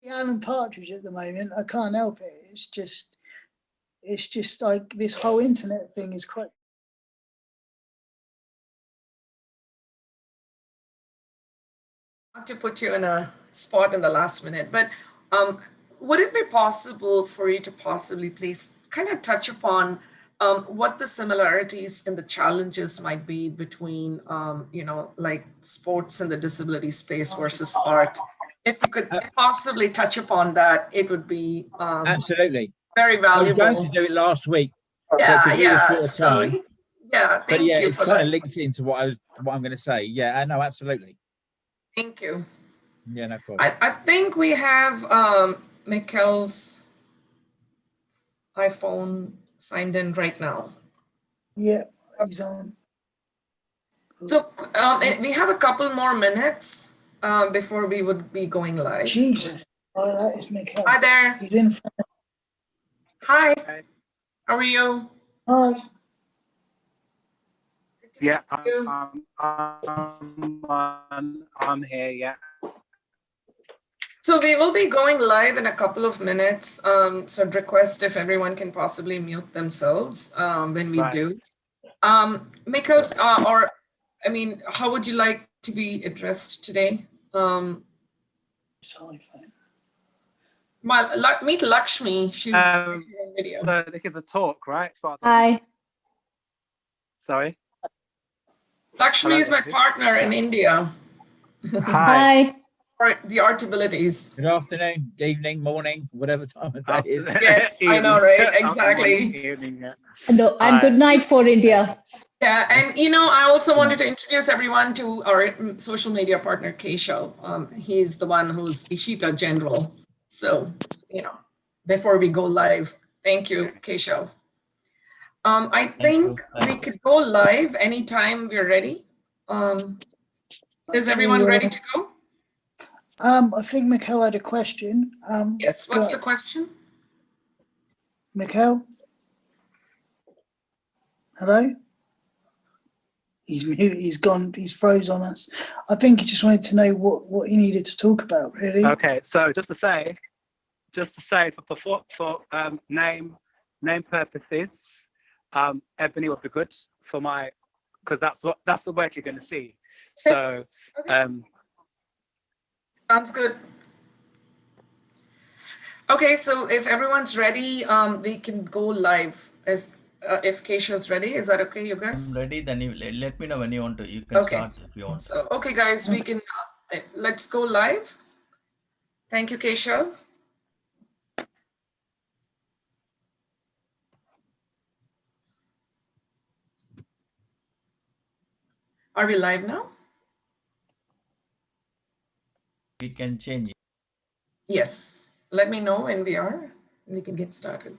Alan Partridge at the moment. I can't help it. It's just like this whole internet thing is quite. Not to put you in a spot in the last minute, but would it be possible for you to possibly please kind of touch upon what the similarities and the challenges might be between, like sports in the disability space versus art? If you could possibly touch upon that, it would be absolutely very valuable. I was going to do it last week. Yeah. So, yeah, thank you. It's kind of linked into what I'm going to say. Yeah, no, absolutely. Thank you. Yeah, no problem. I think we have Mikkel's iPhone signed in right now. Yeah, he's on. So we have a couple more minutes before we would be going live. Jesus. Oh, that is Mikkel. Hi there. He's in front. Hi. How are you? Hi. Yeah, I'm here, yeah. So we will be going live in a couple of minutes. So I'd request if everyone can possibly mute themselves when we do. Mikkel, how would you like to be addressed today? Meet Lakshmi. She's on video. So this is a talk, right? Hi. Sorry. Lakshmi is my partner in India. Hi. For the Artabilities. Good afternoon, evening, morning, whatever time of day it is. Yes, I know, right? Exactly. Evening, yeah. No, and good night for India. Yeah, and I also wanted to introduce everyone to our social media partner, Keshav. He's the one who's Ishita General. So, before we go live, thank you, Keshav. I think we could go live anytime we're ready. Is everyone ready to go? I think Mikkel had a question. Yes, what's the question? Mikkel? Hello? He's mute, he's gone, he's froze on us. I think he just wanted to know what he needed to talk about, really. Okay, so just to say for name purposes, Ebony would be good for because that's the work you're going to see. So sounds good. Okay, so if everyone's ready, we can go live. If Keshav's ready, is that okay, you guys? I'm ready. Then you let me know when you want to. You can start if you want. So, okay, guys, we can. Let's go live. Thank you, Keshav. Are we live now? We can change it. Yes. Let me know when we are. We can get started.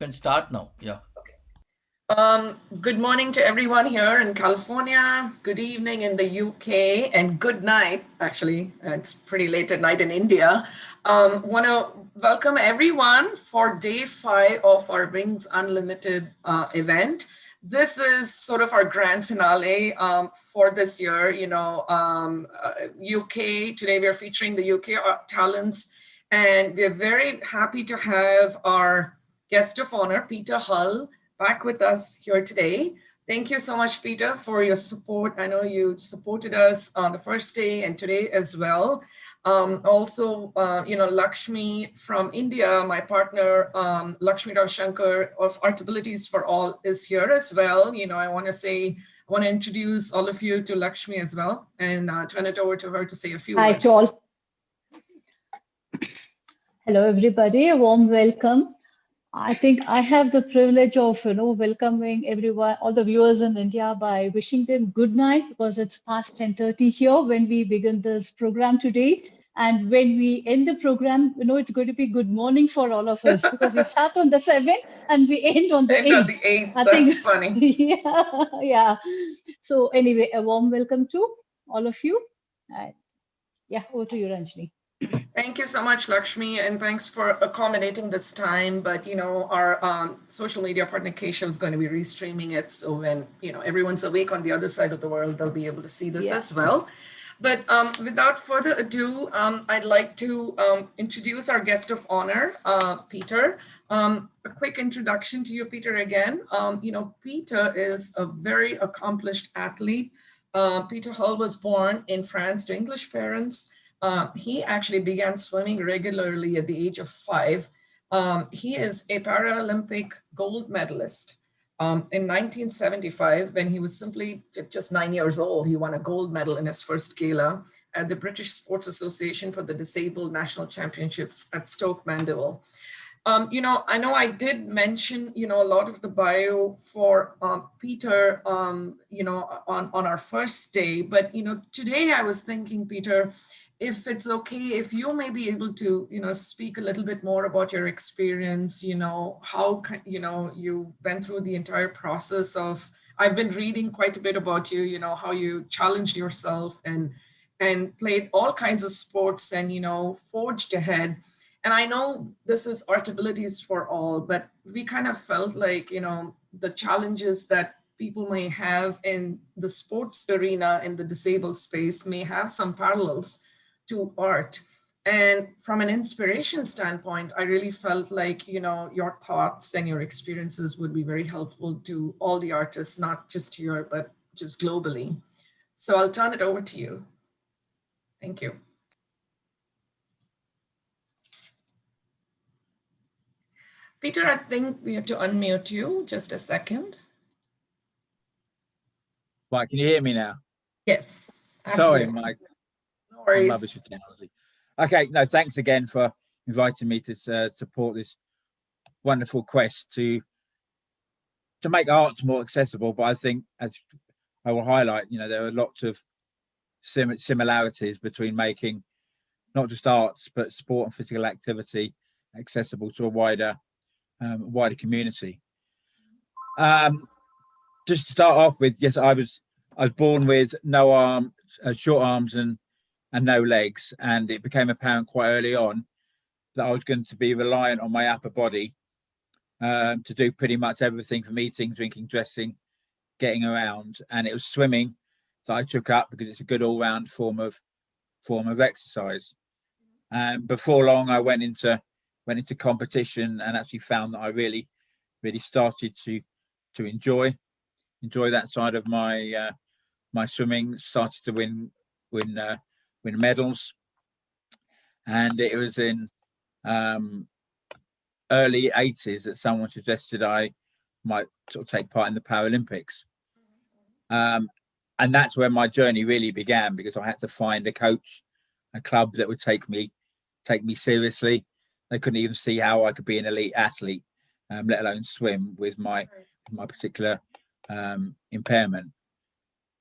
You can start now. Yeah. Okay. Good morning to everyone here in California. Good evening in the UK, and good night. Actually, it's pretty late at night in India. Want to welcome everyone for day 5 of our Wings Unlimited event. This is sort of our grand finale for this year. UK, today we're featuring the UK talents, and we're very happy to have our guest of honor, Peter Hull, back with us here today. Thank you so much, Peter, for your support. I know you supported us on the first day and today as well. Also, Lakshmi from India, my partner, Lakshmi Ravshankar of Artabilities for All is here as well. I want to introduce all of you to Lakshmi as well, and turn it over to her to say a few words. Hi to all. Hello, everybody. A warm welcome. I think I have the privilege of, welcoming everyone, all the viewers in India by wishing them good night, because it's past 10:30 here when we begin this program today. And when we end the program, it's going to be good morning for all of us, because we start on the 7th and we end on the 8th. That's funny. Yeah. So anyway, a warm welcome to all of you. Yeah, over to you, Ranjini. Thank you so much, Lakshmi, and thanks for accommodating this time. But our social media partner Keshav is going to be restreaming it, so when everyone's awake on the other side of the world, they'll be able to see this as well. But without further ado, I'd like to introduce our guest of honor, Peter. A quick introduction to you, Peter, again. Peter is a very accomplished athlete. Peter Hull was born in France to English parents. He actually began swimming regularly at the age of 5. He is a Paralympic gold medalist. In 1975, when he was simply just 9 years old, he won a gold medal in his first gala at the British Sports Association for the Disabled National Championships at Stoke Mandeville. I know I did mention, a lot of the bio for Peter, on our first day, but, today I was thinking, Peter, if it's okay, if you may be able to, speak a little bit more about your experience, how, you went through the entire process of, I've been reading quite a bit about you, how you challenged yourself and played all kinds of sports and, forged ahead. And I know this is Artabilities for all, but we kind of felt like, the challenges that people may have in the sports arena in the disabled space may have some parallels to art. And from an inspiration standpoint, I really felt like, your thoughts and your experiences would be very helpful to all the artists, not just here, but just globally. So I'll turn it over to you. Thank you. Peter, I think we have to unmute you. Just a second. Right, can you hear me now? Yes. Sorry, Absolutely. Mike. No I'm worries. rubbish with technology. Okay, no, thanks again for inviting me to support this wonderful quest to make arts more accessible. But I think, as I will highlight, there are lots of similarities between making not just arts but sport and physical activity accessible to a wider community. Just to start off with, yes, I was born with no arm, short arms and no legs, and it became apparent quite early on that I was going to be reliant on my upper body to do pretty much everything from eating, drinking, dressing, getting around. And it was swimming that I took up because it's a good all-round form of exercise. And before long, I went into competition and actually found that I really started to enjoy that side of my swimming. Started to win medals, and it was in early 80s that someone suggested I might sort of take part in the Paralympics. And that's where my journey really began, because I had to find a coach, a club that would take me seriously. They couldn't even see how I could be an elite athlete, let alone swim with my particular impairment.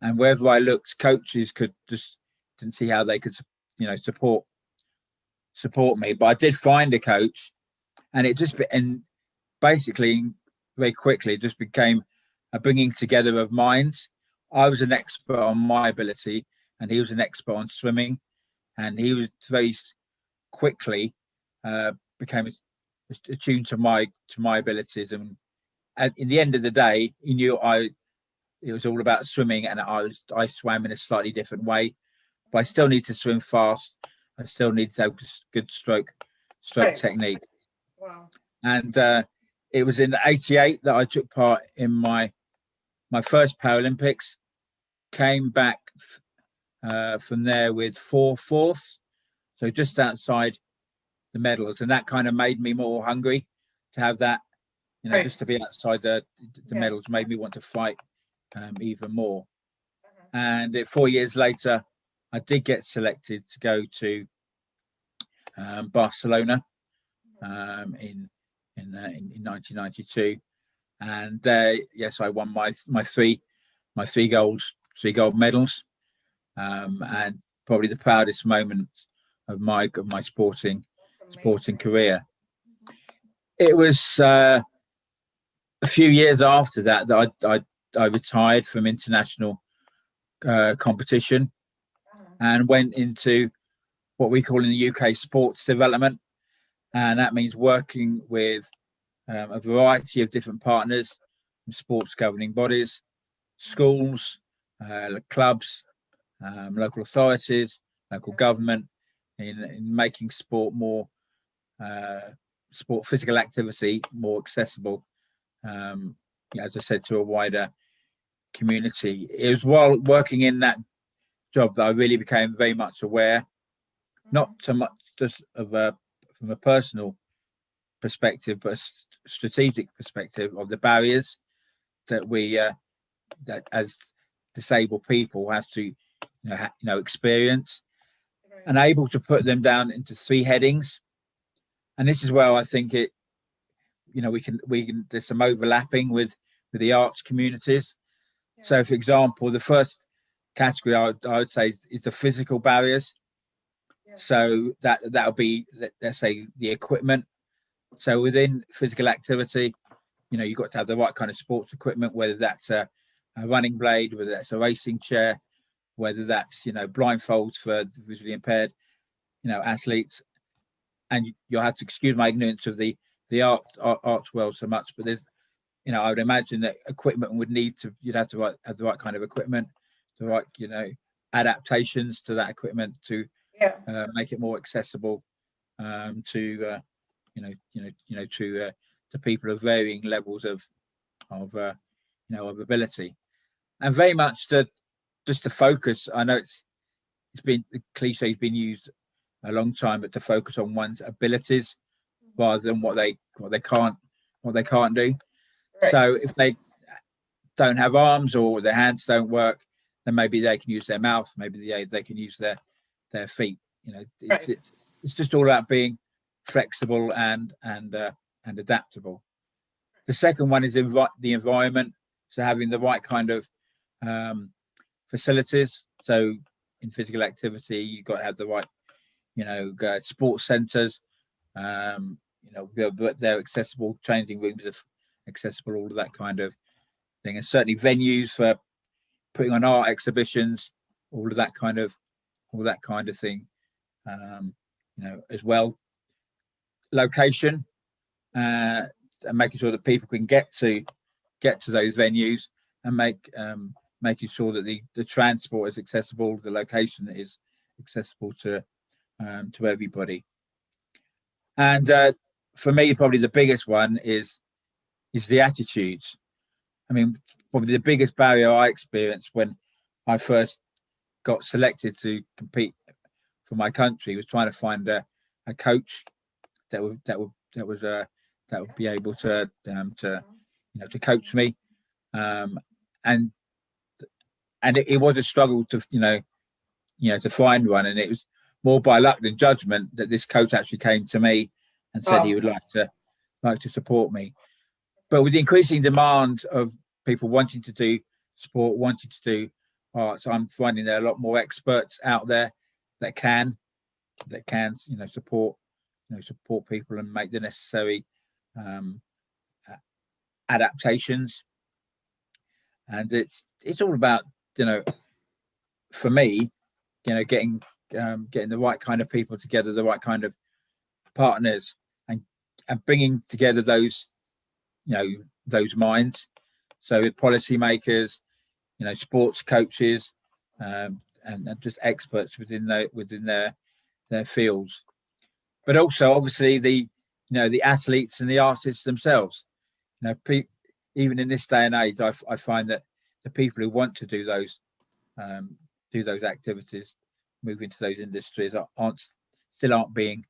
And wherever I looked, coaches didn't see how they could, support me. But I did find a coach, and basically very quickly it just became a bringing together of minds. I was an expert on my ability, and he was an expert on swimming, and he was very quickly became attuned to my abilities. And in the end of the day, he knew it was all about swimming, and I swam in a slightly different way, but I still need to swim fast. I still need to have good stroke Right. technique. Wow. And it was in '88 that I took part in my first Paralympics. Came back from there with 4 fourths, so just outside the medals, and that kind of made me more hungry to have that. Right. Just to be outside the Yeah. medals made me want to fight even more. And 4 years later, I did get selected to go to Barcelona in 1992, and yes, I won my three gold medals, and probably the proudest moment of my sporting career. It was a few years after that I retired from international competition and went into what we call in the UK sports development, and that means working with a variety of different partners, sports governing bodies, schools, clubs, local authorities, local government, in making sport more, sport physical activity more accessible, as I said, to a wider community. It was while working in that job that I really became very much aware, not so much just from a personal perspective, but a strategic perspective of the barriers that we that as disabled people have to experience, and able to put them down into 3 headings. And this is where I think we can there's some overlapping with the arts communities. So for example, the first category I would say is the physical barriers. So that'll be, let's say, the equipment. So within physical activity, you've got to have the right kind of sports equipment, whether that's a running blade, whether that's a racing chair, whether that's blindfolds for visually impaired athletes. And you'll have to excuse my ignorance of the arts world so much, but there's I would imagine that equipment you'd have to have the right kind of equipment, the right adaptations to that equipment to make it more accessible to people of varying levels of ability. And very much just to focus. I know it's been, the cliche has been used a long time, but to focus on one's abilities rather than what they can't do. Right. So if they don't have arms or their hands don't work, then maybe they can use their mouth, maybe they can use their feet. It's just all about being flexible and adaptable. The second one is the environment, so having the right kind of facilities. So in physical activity, you've got to have the right sports centres, they're accessible, changing rooms are accessible, all of that kind of thing, and certainly venues for putting on art exhibitions, all of that kind of thing, as well. Location, and making sure that people can get to those venues, and making sure that the transport is accessible, the location is accessible to everybody. And for me, probably the biggest one is the attitudes. I mean, probably the biggest barrier I experienced when I first got selected to compete for my country was trying to find a coach that would be able to coach me, and it was a struggle to to find one, and it was more by luck than judgment that this coach actually came to me and said he would like to support me. But with the increasing demand of people wanting to do sport, wanting to do arts, I'm finding there are a lot more experts out there that can support people and make the necessary adaptations. And it's all about for me getting the right kind of people together, the right kind of partners, and bringing together those minds. So with policymakers, sports coaches, and just experts within their fields, but also obviously the athletes and the artists themselves. Even in this day and age, I find that the people who want to do those activities, move into those industries, still aren't being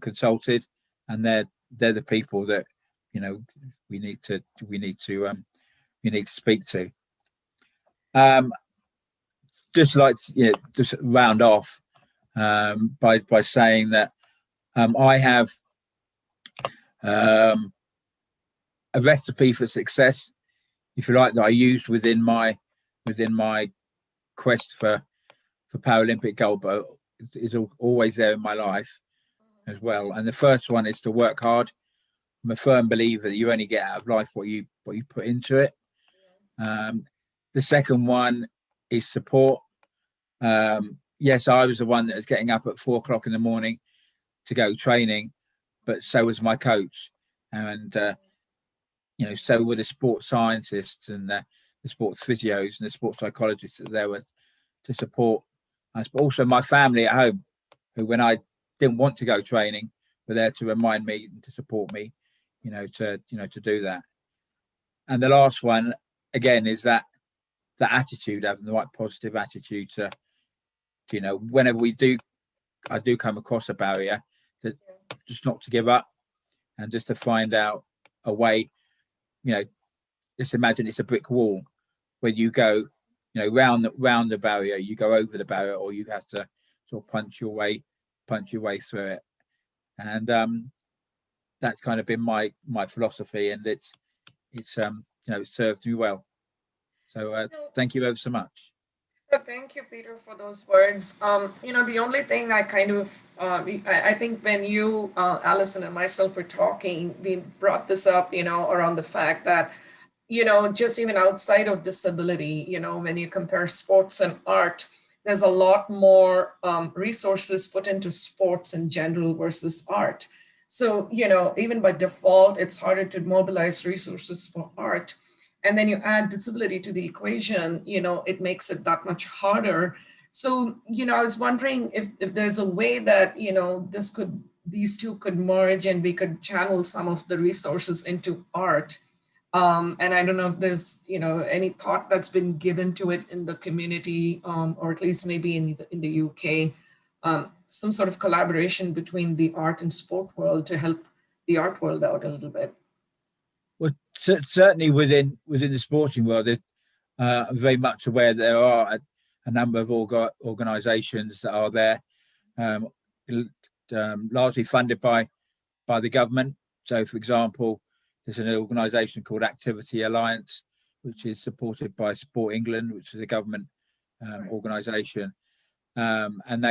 consulted, and they're the people that we need to speak to. Just like to just round off by saying that I have a recipe for success, if you like, that I used within my quest for Paralympic gold, but is always there in my life as well. And the first one is to work hard. I'm a firm believer that you only get out of life what you put into it. The second one is support. Yes, I was the one that was getting up at 4 o'clock in the morning to go training, but so was my coach, and so were the sports scientists and the sports physios and the sports psychologists that there were to support us, but also my family at home, who, when I didn't want to go training, were there to remind me and to support me, to do that. And the last one, again, is that attitude, having the right positive attitude to whenever I do come across a barrier, just not to give up, and just to find out a way. Just imagine it's a brick wall where you go, round the barrier, you go over the barrier, or you have to sort of punch your way through it. And that's kind of been my philosophy, and it's served me well. So thank you ever so much. Thank you, Peter, for those words. The only thing I kind of, I think when you, Alison, and myself were talking, we brought this up, around the fact that, just even outside of disability, when you compare sports and art, there's a lot more resources put into sports in general versus art. So, even by default, it's harder to mobilize resources for art. And then you add disability to the equation, it makes it that much harder. So, I was wondering if there's a way that, these two could merge and we could channel some of the resources into art. And I don't know if there's, any thought that's been given to it in the community, or at least maybe in the UK, some sort of collaboration between the art and sport world to help the art world out a little bit. Well, certainly within the sporting world, I'm very much aware there are a number of organisations that are there, largely funded by the government. So, for example, there's an organisation called Activity Alliance, which is supported by Sport England, which is a government organisation, and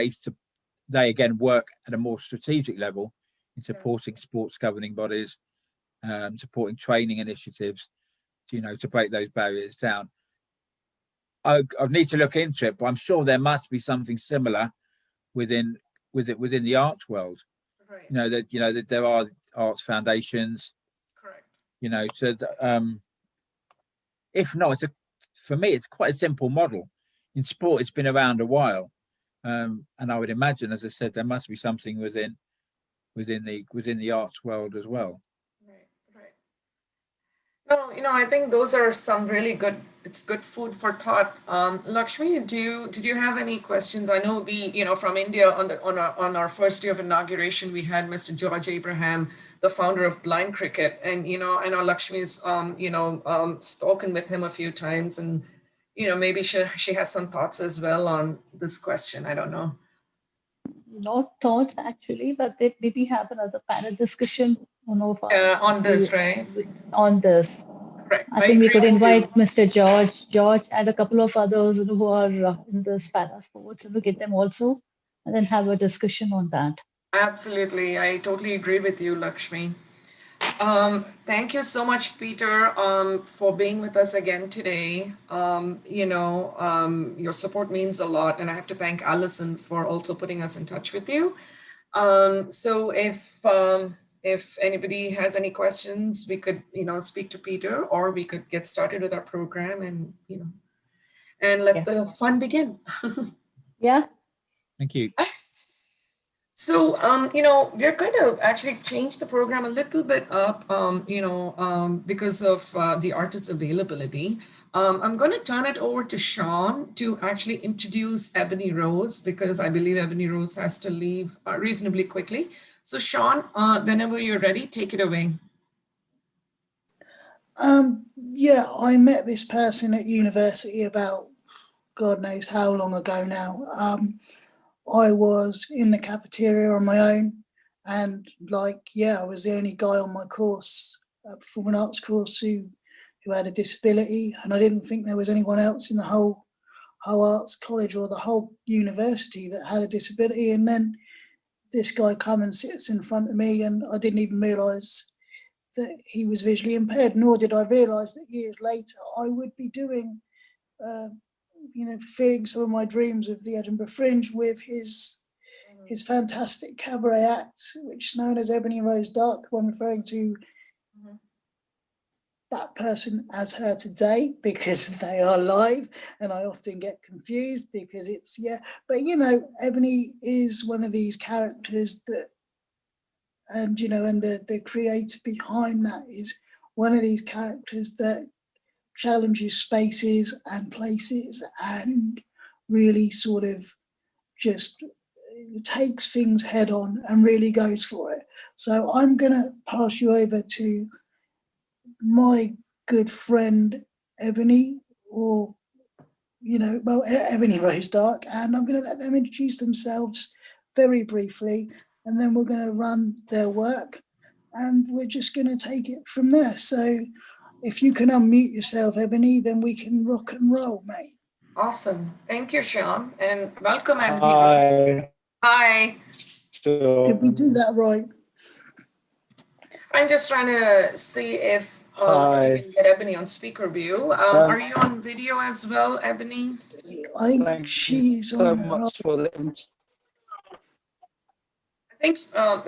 they again work at a more strategic level in supporting sports governing bodies, supporting training initiatives, to break those barriers down. I need to look into it, but I'm sure there must be something similar within the arts world. Right. That there are arts foundations. Correct. So if not, for me, it's quite a simple model. In sport, it's been around a while, and I would imagine, as I said, there must be something within the arts world as well. No, I think those are some really good. It's good food for thought. Lakshmi, did you have any questions? I know we, from India on our first day of inauguration, we had Mr. George Abraham, the founder of Blind Cricket, and I know Lakshmi's spoken with him a few times, and maybe she has some thoughts as well on this question. I don't know. Not thoughts actually, but they maybe have another panel discussion on this, right? On this. Correct. I think we could invite Mr. George, and a couple of others who are in this para sports, and get them also, and then have a discussion on that. Absolutely, I totally agree with you, Lakshmi. Thank you so much, Peter, for being with us again today. Your support means a lot, and I have to thank Alison for also putting us in touch with you. So if anybody has any questions, we could, speak to Peter, or we could get started with our program and, and let the fun begin. Yeah. Thank you. So, we're going to actually change the program a little bit up, because of the artist's availability. I'm going to turn it over to Sean to actually introduce Ebony Rose, because I believe Ebony Rose has to leave reasonably quickly. So, Sean, whenever you're ready, take it away. Yeah, I met this person at university about God knows how long ago now. I was in the cafeteria on my own, and I was the only guy on my course, performing arts course, who had a disability, and I didn't think there was anyone else in the whole arts college or the whole university that had a disability. And then this guy comes and sits in front of me, and I didn't even realise that he was visually impaired, nor did I realise that years later I would be doing fulfilling some of my dreams of the Edinburgh Fringe with his fantastic cabaret act, which is known as Ebony Rose Dark, one referring to that person as her today because they are live, and I often get confused because it's, yeah, but you know, Ebony is one of these characters that, and you know, and the creator behind that is one of these characters that challenges spaces and places and really sort of just takes things head on and really goes for it. So I'm going to pass you over to my good friend Ebony, or you know, well, Ebony Rose Dark, and I'm going to let them introduce themselves very briefly, and then we're going to run their work, and we're just going to take it from there. So if you can unmute yourself, Ebony, then we can rock and roll, mate. Awesome. Thank you, Sean, and welcome, Ebony. Hi. Hi. Sure. Did we do that right? I'm just trying to see if we Hi. can get Ebony on speaker view. Are you on video as well, Ebony? I think Thank you she's so on. much for the I think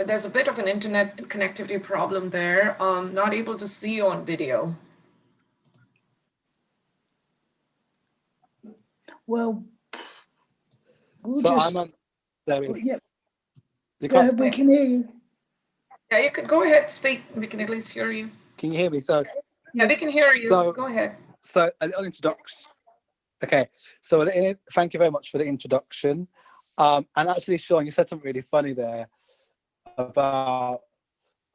there's a bit of an internet connectivity problem there. Not able to see you on video. Well, we'll So just. I'm on. There we go. Yeah, You go can't ahead. We speak. can hear you. Yeah, you can go ahead, speak. We can at least hear you. Can you hear me? So Yeah, we can hear you. So- Go ahead. So a little introduction. Okay, so thank you very much for the introduction. And actually, Sean, you said something really funny there about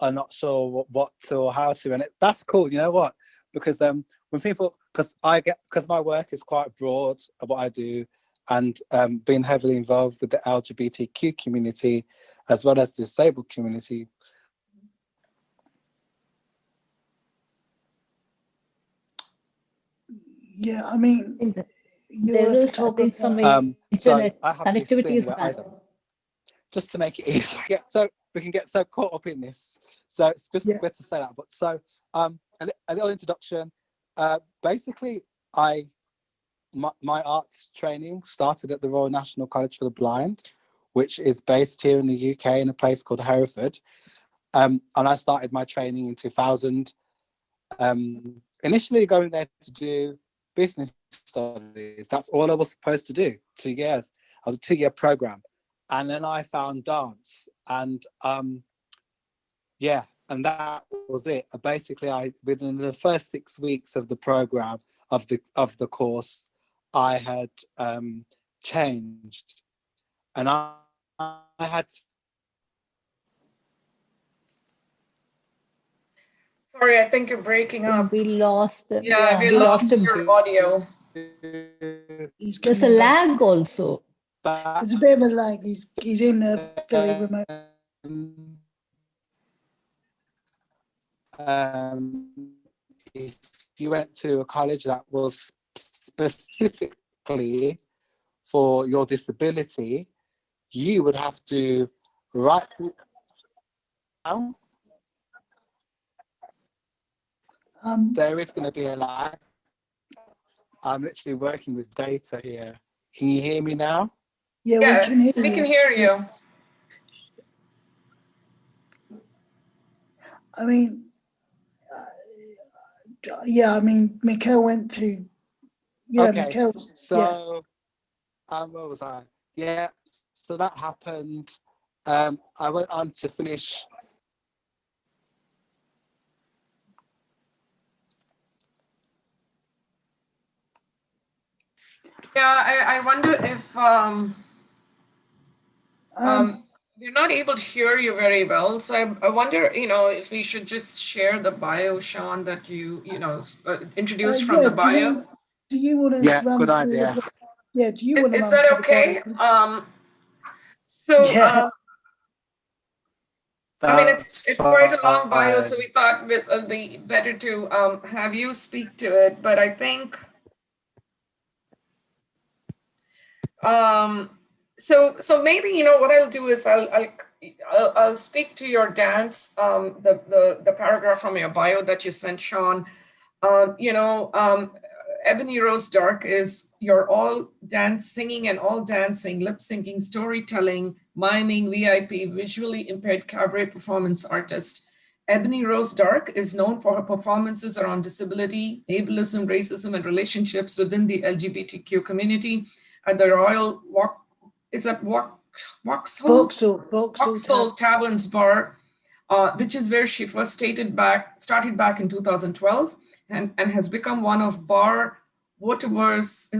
I'm not sure what to or how to, and that's cool. You know what? Because when people, because my work is quite broad of what I do, and being heavily involved with the LGBTQ community as well as the disabled community. Yeah, I mean, you're There a is, I think, photographer. some So internet I have this connectivity thing is where bad. just to make it easy, we can get so caught up in this. So it's just Yeah. better to say that. But so a little introduction. Basically, my arts training started at the Royal National College for the Blind, which is based here in the UK in a place called Hereford. And I started my training in 2000. Initially going there to do business studies. That's all I was supposed to do. 2 years. I was a 2-year program. And then I found dance, and and that was it. Basically, within the first 6 weeks of the program of the course, I had changed, and I had. Sorry, I think you're breaking up. We lost him. Yeah, we we lost him. your audio. He's There's a coming back. lag also. There's a bit of a lag. He's in a very remote. If you went to a college that was specifically for your disability, you would have to write it down. There is going to be a lag. I'm literally working with data here. Can you hear me now? Yeah, Yeah, we can hear we you. can hear you. I mean, yeah, I mean, Mikhail went to. Yeah, Okay, Mikhail's. so where was I? Yeah, so that happened. I went on to finish. Yeah, I wonder if we're not able to hear you very well. So I wonder, if we should just share the bio, Sean, that you introduce from yeah, the bio. do you want to Yeah, run good through idea. Yeah, do you want to Is run that through okay? the bio? So Yeah. I mean, it's quite a long bio, Fine. so we thought it would be better to have you speak to it. But I think so maybe what I'll do is I'll speak to your dance, the paragraph from your bio that you sent, Sean. Ebony Rose Dark is your all dance singing and all dancing, lip syncing, storytelling, miming, VIP, visually impaired cabaret performance artist. Ebony Rose Dark is known for her performances around disability, ableism, racism, and relationships within the LGBTQ community at the Royal Vauxhall Taverns Bar, which is where she first started back in 2012, and has become one of whatever's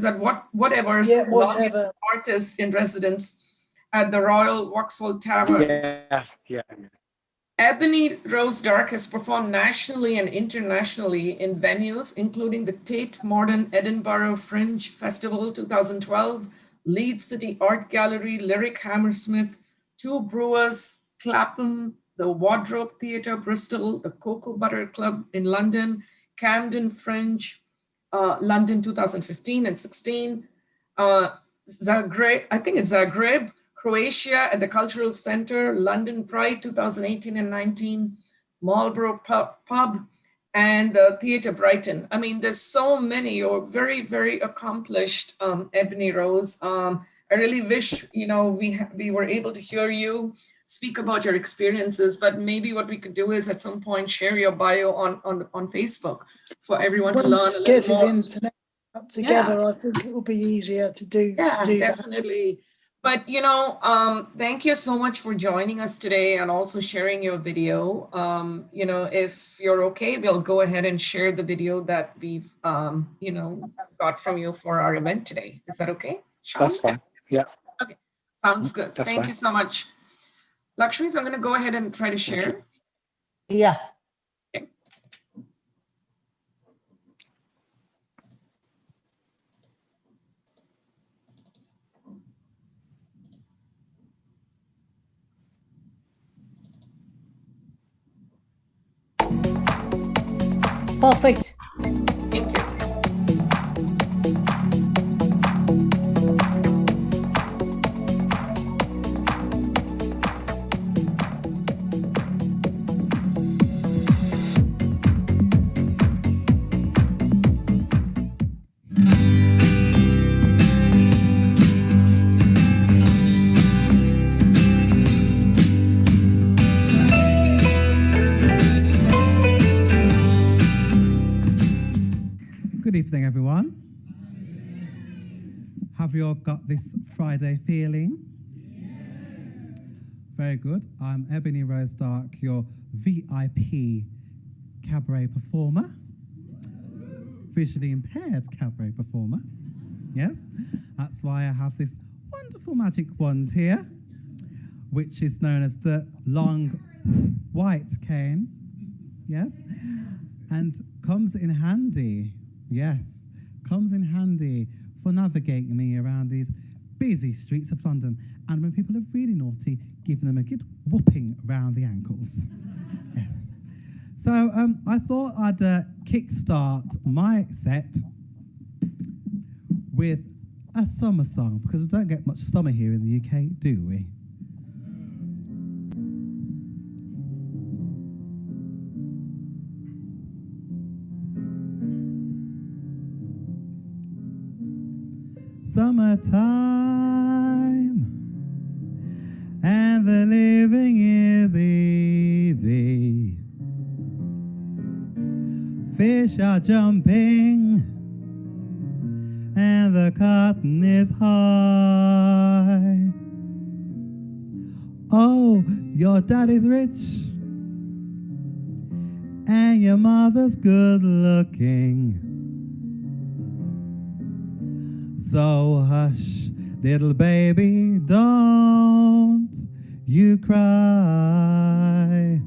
artist in residence at the Royal Vauxhall Tavern. Yes, yeah. Ebony Rose Dark has performed nationally and internationally in venues including the Tate Modern Edinburgh Fringe Festival 2012, Leeds City Art Gallery, Lyric Hammersmith, Two Brewers, Clapham, the Wardrobe Theatre, Bristol, the Cocoa Butter Club in London, Camden Fringe, London 2015 and 16, Zagreb, Croatia at the Cultural Center, London Pride 2018 and 19, Marlborough Pub, and the Theatre Brighton. I mean, there's so many. You're very, very accomplished, Ebony Rose. I really wish, we were able to hear you speak about your experiences, but maybe what we could do is at some point share your bio on Facebook for everyone to learn a little more. Once his internet up together, I think it will be easier to do. Yeah, to do definitely. But, thank you so much for joining us today and also sharing your video. If you're okay, we'll go ahead and share the video that we've, got from you for our event today. Is that okay, Sean? That's fine. Yeah. Okay, sounds good. That's Thank fine. you so much. Lakshmi, so I'm going to go ahead and try to share. Yeah. Okay. Perfect. Thank you. Good evening, everyone. Have you all got this Friday feeling? Very good. I'm Ebony Rose Dark, your VIP cabaret performer, visually impaired cabaret performer. Yes, that's why I have this wonderful magic wand here, which is known as the long white cane. Yes, and comes in handy. Yes, comes in handy for navigating me around these busy streets of London. And when people are really naughty, giving them a good whooping around the ankles. Yes. So I thought I'd kickstart my set with a summer song, because we don't get much summer here in the UK, do we? Summertime, and the living is easy. Fish are jumping, and the cotton is high. Oh, your daddy's rich, and your mother's good looking. So hush, little baby, don't you cry.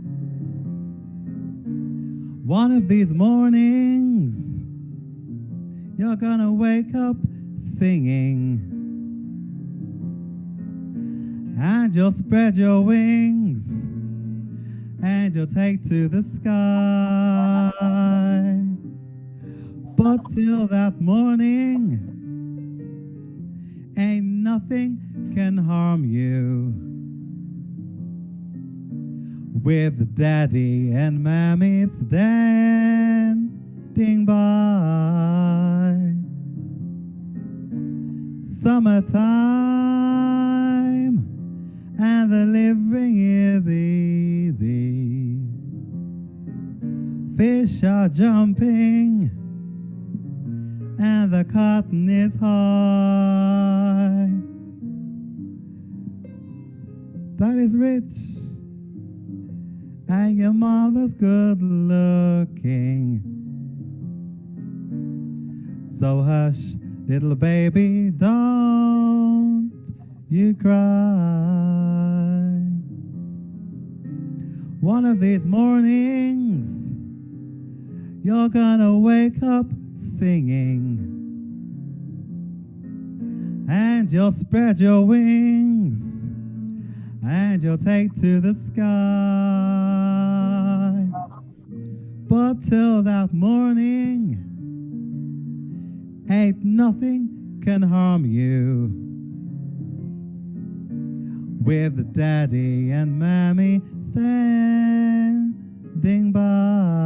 One of these mornings, you're gonna wake up singing, and you'll spread your wings, and you'll take to the sky. But till that morning, ain't nothing can harm you, with daddy and mammy standing by. Summertime, and the living is easy. fish are jumping and the cotton is high. That is rich and your mother's good looking. So hush, little baby, don't you cry. One of these mornings, you're gonna wake up singing, and you'll spread your wings, and you'll take to the sky. But till that morning, ain't nothing can harm you, with daddy and mammy standing by.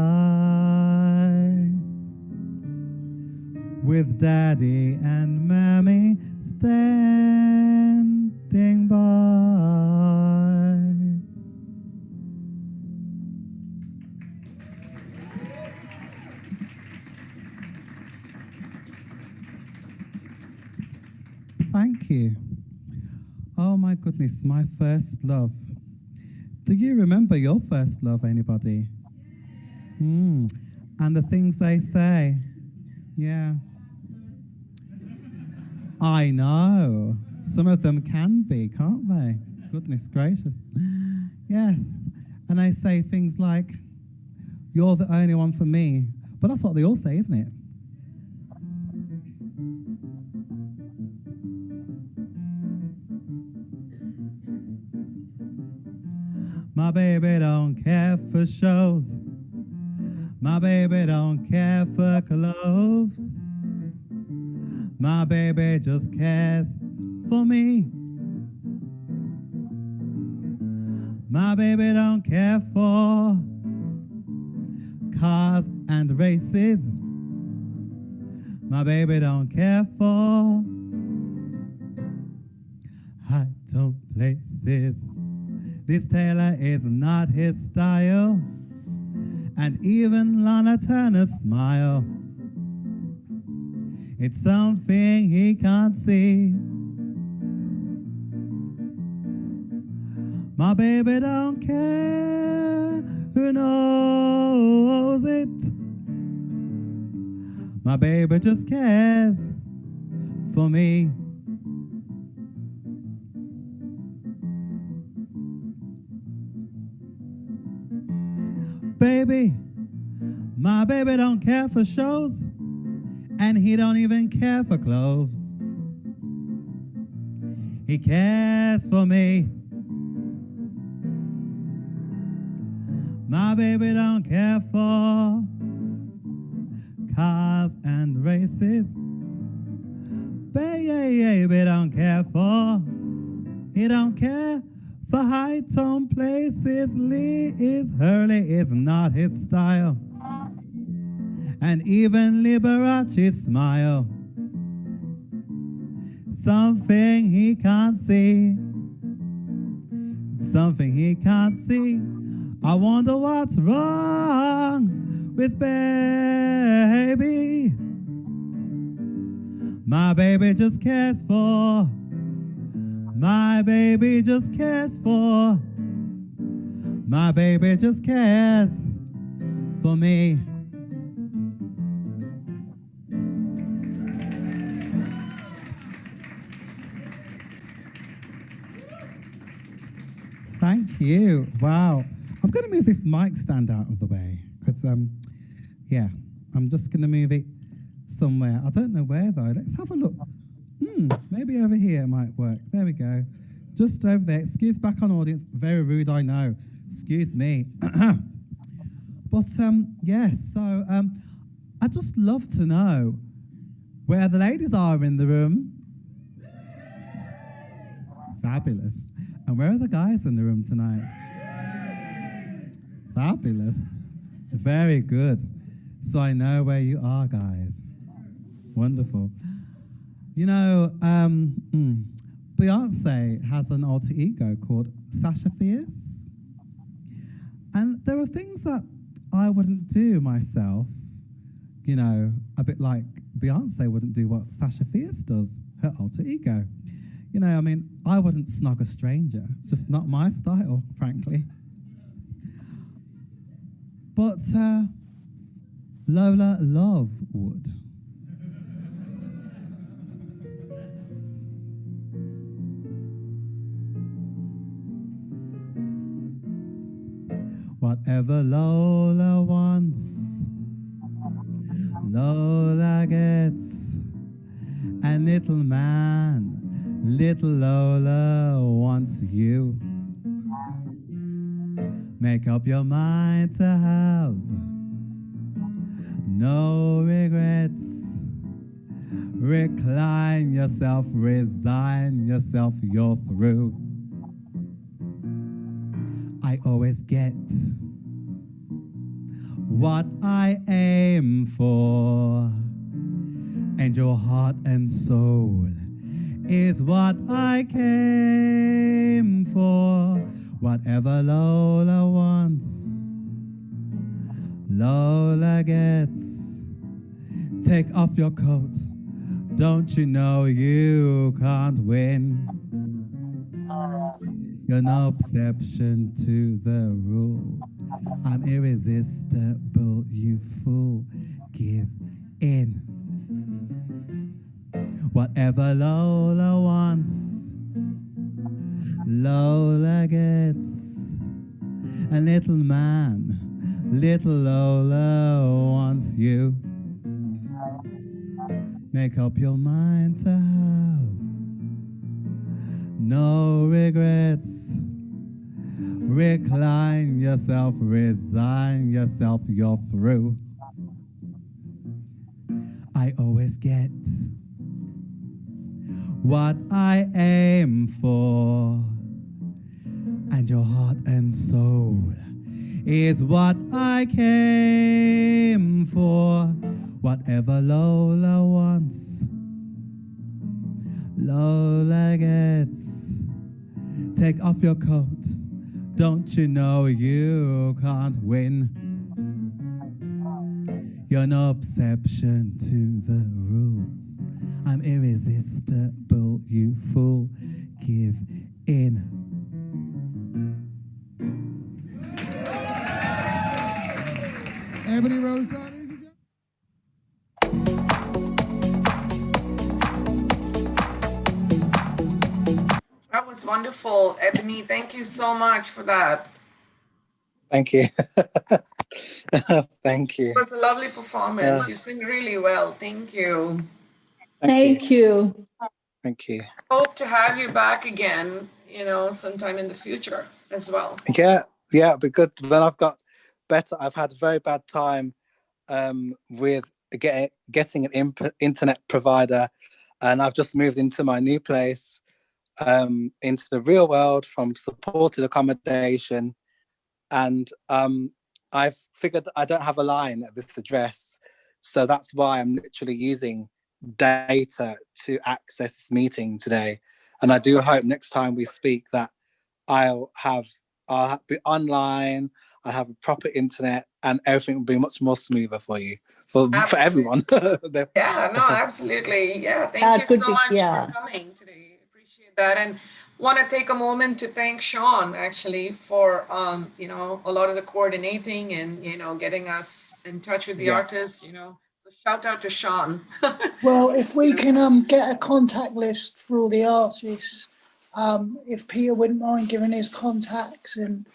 With daddy and mammy standing by. Thank you. Oh my goodness, my first love. Do you remember your first love, anybody? And the things they say. Yeah. I know. Some of them can be, can't they? Goodness gracious. Yes. And they say things like, you're the only one for me. But that's what they all say, isn't it? My baby don't care for shows. My baby don't care for clothes. My baby just cares for me. My baby don't care for cars and races. My baby don't care for high-tone places. This tailor is not his style, and even Lana Turner's smile, it's something he can't see. My baby don't care who knows it. My baby just cares for me. Baby, my baby don't care for shows, and he don't even care for clothes. He cares for me. My baby don't care for cars and races. Baby don't care for, he don't care for high-tone places. Hurley is not his style, and even Liberace's smile, something he can't see, something he can't see. I wonder what's wrong with baby. My baby just cares for, my baby just cares for, my baby just cares for me. Thank you. Wow. I'm going to move this mic stand out of the way because, yeah, I'm just going to move it somewhere. I don't know where, though. Let's have a look. Maybe over here it might work. There we go. Just over there. Excuse back on audience. Very rude, I know. Excuse me. But, yes, so I'd just love to know where the ladies are in the room. Fabulous. And where are the guys in the room tonight? Fabulous. Very good. So I know where you are, guys. Wonderful. You know, Beyonce has an alter ego called Sasha Fierce. And there are things that I wouldn't do myself, you know, a bit like Beyonce wouldn't do what Sasha Fierce does, her alter ego. You know, I mean, I wouldn't snog a stranger. It's just not my style, frankly. But Lola Love would. Whatever Lola wants, Lola gets. And little man, little Lola wants you. Make up your mind to have no regrets. Recline yourself, resign yourself, you're through. I always get what I aim for, and your heart and soul is what I came for. Whatever Lola wants, Lola gets. Take off your coat, don't you know you can't win? You're no exception to the rule. I'm irresistible, you fool. Give in. Whatever Lola wants, Lola gets. And little man, little Lola wants you. Make up your mind to have no regrets. Recline yourself, resign yourself, you're through. I always get what I aim for, and your heart and soul is what I came for. Whatever Lola wants, Lola gets. Take off your coat, don't you know you can't win? You're no exception to the rules. I'm irresistible, you fool. Give in. Ebony Rose Dawn. That was wonderful, Ebony. Thank you so much for that. Thank you. Thank you. It was a lovely performance. You sing really well. Thank you. Thank you. Thank you. Hope to have you back again, you know, sometime in the future as well. Yeah, it'd be good. When I've got better, I've had a very bad time with getting an internet provider, and I've just moved into my new place, into the real world from supported accommodation, and I've figured that I don't have a line at this address, so that's why I'm literally using data to access this meeting today. And I do hope next time we speak that I'll be online, I'll have a proper internet, and everything will be much more smoother for you, for everyone. Yeah, no, absolutely. Yeah, thank you so much for coming today. Appreciate that. And want to take a moment to thank Sean actually for you know, a lot of the coordinating and, you know, getting us in touch with the artists, you know. So shout out to Sean. Well, if we can get a contact list for all the artists, if Peter wouldn't mind giving his contacts, and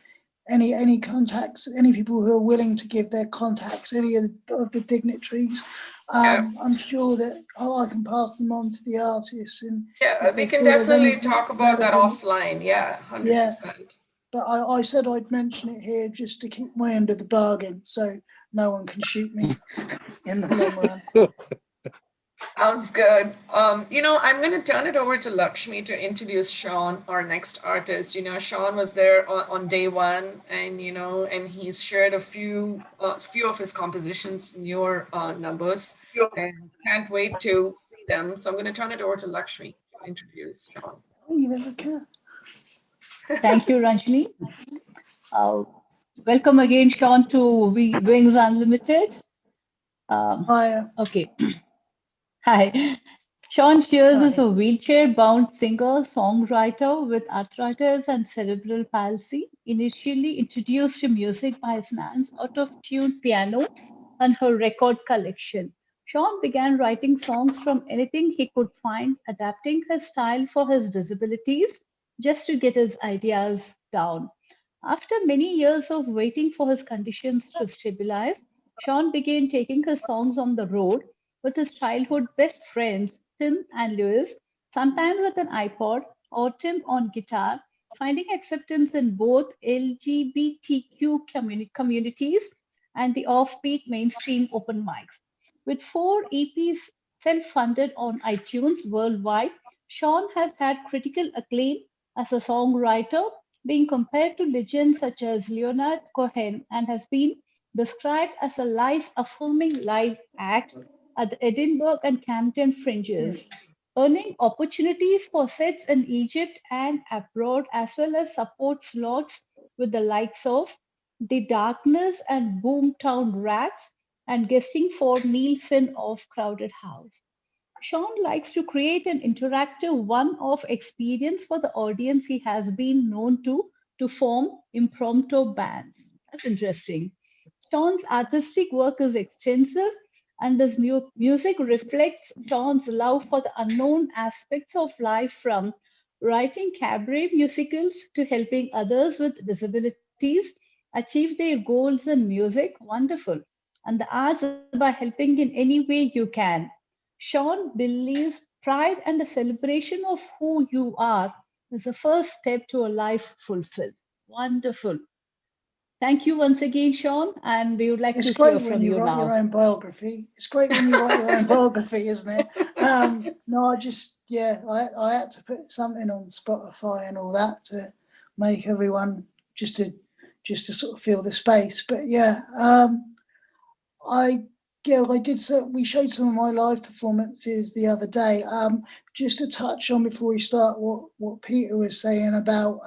any contacts, any people who are willing to give their contacts, any of the dignitaries, I'm sure that I can pass them on to the artists. And we can definitely talk about that offline. 100%. Yeah, but I said I'd mention it here just to keep my end of the bargain, so no one can shoot me in the long run. Sounds good. You know, I'm going to turn it over to Lakshmi to introduce Sean, our next artist. You know, Sean was there on day one, and, you know, and he's shared a few of his compositions in your numbers, and can't wait to see them. So I'm going to turn it over to Lakshmi to introduce Sean. Hey, there's a cat. Thank you, Ranjini. Welcome again, Sean, to Wings Unlimited. Hi. Okay. Hi. Sean Shears is Hi. a wheelchair-bound singer, songwriter with arthritis and cerebral palsy. Initially introduced to music by his nan's out-of-tune piano and her record collection. Sean began writing songs from anything he could find, adapting his style for his disabilities just to get his ideas down. After many years of waiting for his conditions to stabilize, Sean began taking his songs on the road with his childhood best friends, Tim and Lewis, sometimes with an iPod or Tim on guitar, finding acceptance in both LGBTQ communities and the offbeat mainstream open mics. With 4 EPs self funded on iTunes worldwide, Sean has had critical acclaim as a songwriter, being compared to legends such as Leonard Cohen, and has been described as a life affirming live act at the Edinburgh and Camden Yeah. fringes, earning opportunities for sets in Egypt and abroad, as well as support slots with the likes of The Darkness and Boomtown Rats, and guesting for Neil Finn of Crowded House. Sean likes to create an interactive one-off experience for the audience. He has been known to form impromptu bands. That's interesting. Sean's artistic work is extensive, and his music reflects Sean's love for the unknown aspects of life, from writing cabaret musicals to helping others with disabilities achieve their goals in music. Wonderful. And the arts by helping in any way you can. Sean believes pride and the celebration of who you are is the first step to a life fulfilled. Wonderful. Thank you once again, Sean, and we would like It's to hear great when from you you write your now. own biography. It's great when you write your own biography, isn't it? No, I had to put something on Spotify and all that to make everyone just to sort of feel the space. But yeah, I I did. So we showed some of my live performances the other day. Just to touch on before we start what Peter was saying about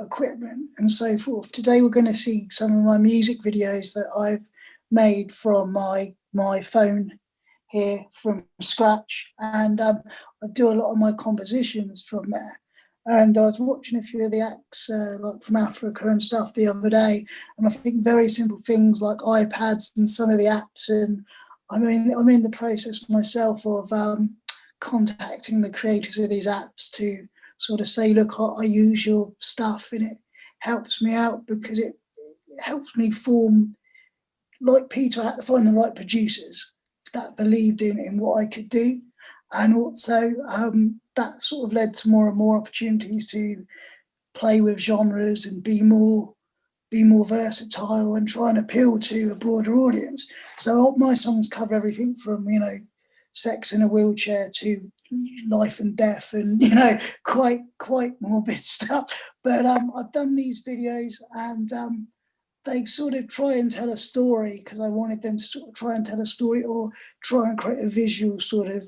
equipment and so forth. Today we're going to see some of my music videos that I've made from my phone here from scratch, and I do a lot of my compositions from there. And I was watching a few of the acts like from Africa and stuff the other day, and I think very simple things like iPads and some of the apps. And I'm in the process myself of contacting the creators of these apps to sort of say, look, I use your stuff and it helps me out because it helps me form, like Peter, I had to find the right producers that believed in what I could do. And also that sort of led to more and more opportunities to play with genres and be more versatile and try and appeal to a broader audience. So my songs cover everything from, sex in a wheelchair to life and death and, quite morbid stuff. But I've done these videos and they sort of try and tell a story because I wanted them to sort of try and tell a story or try and create a visual sort of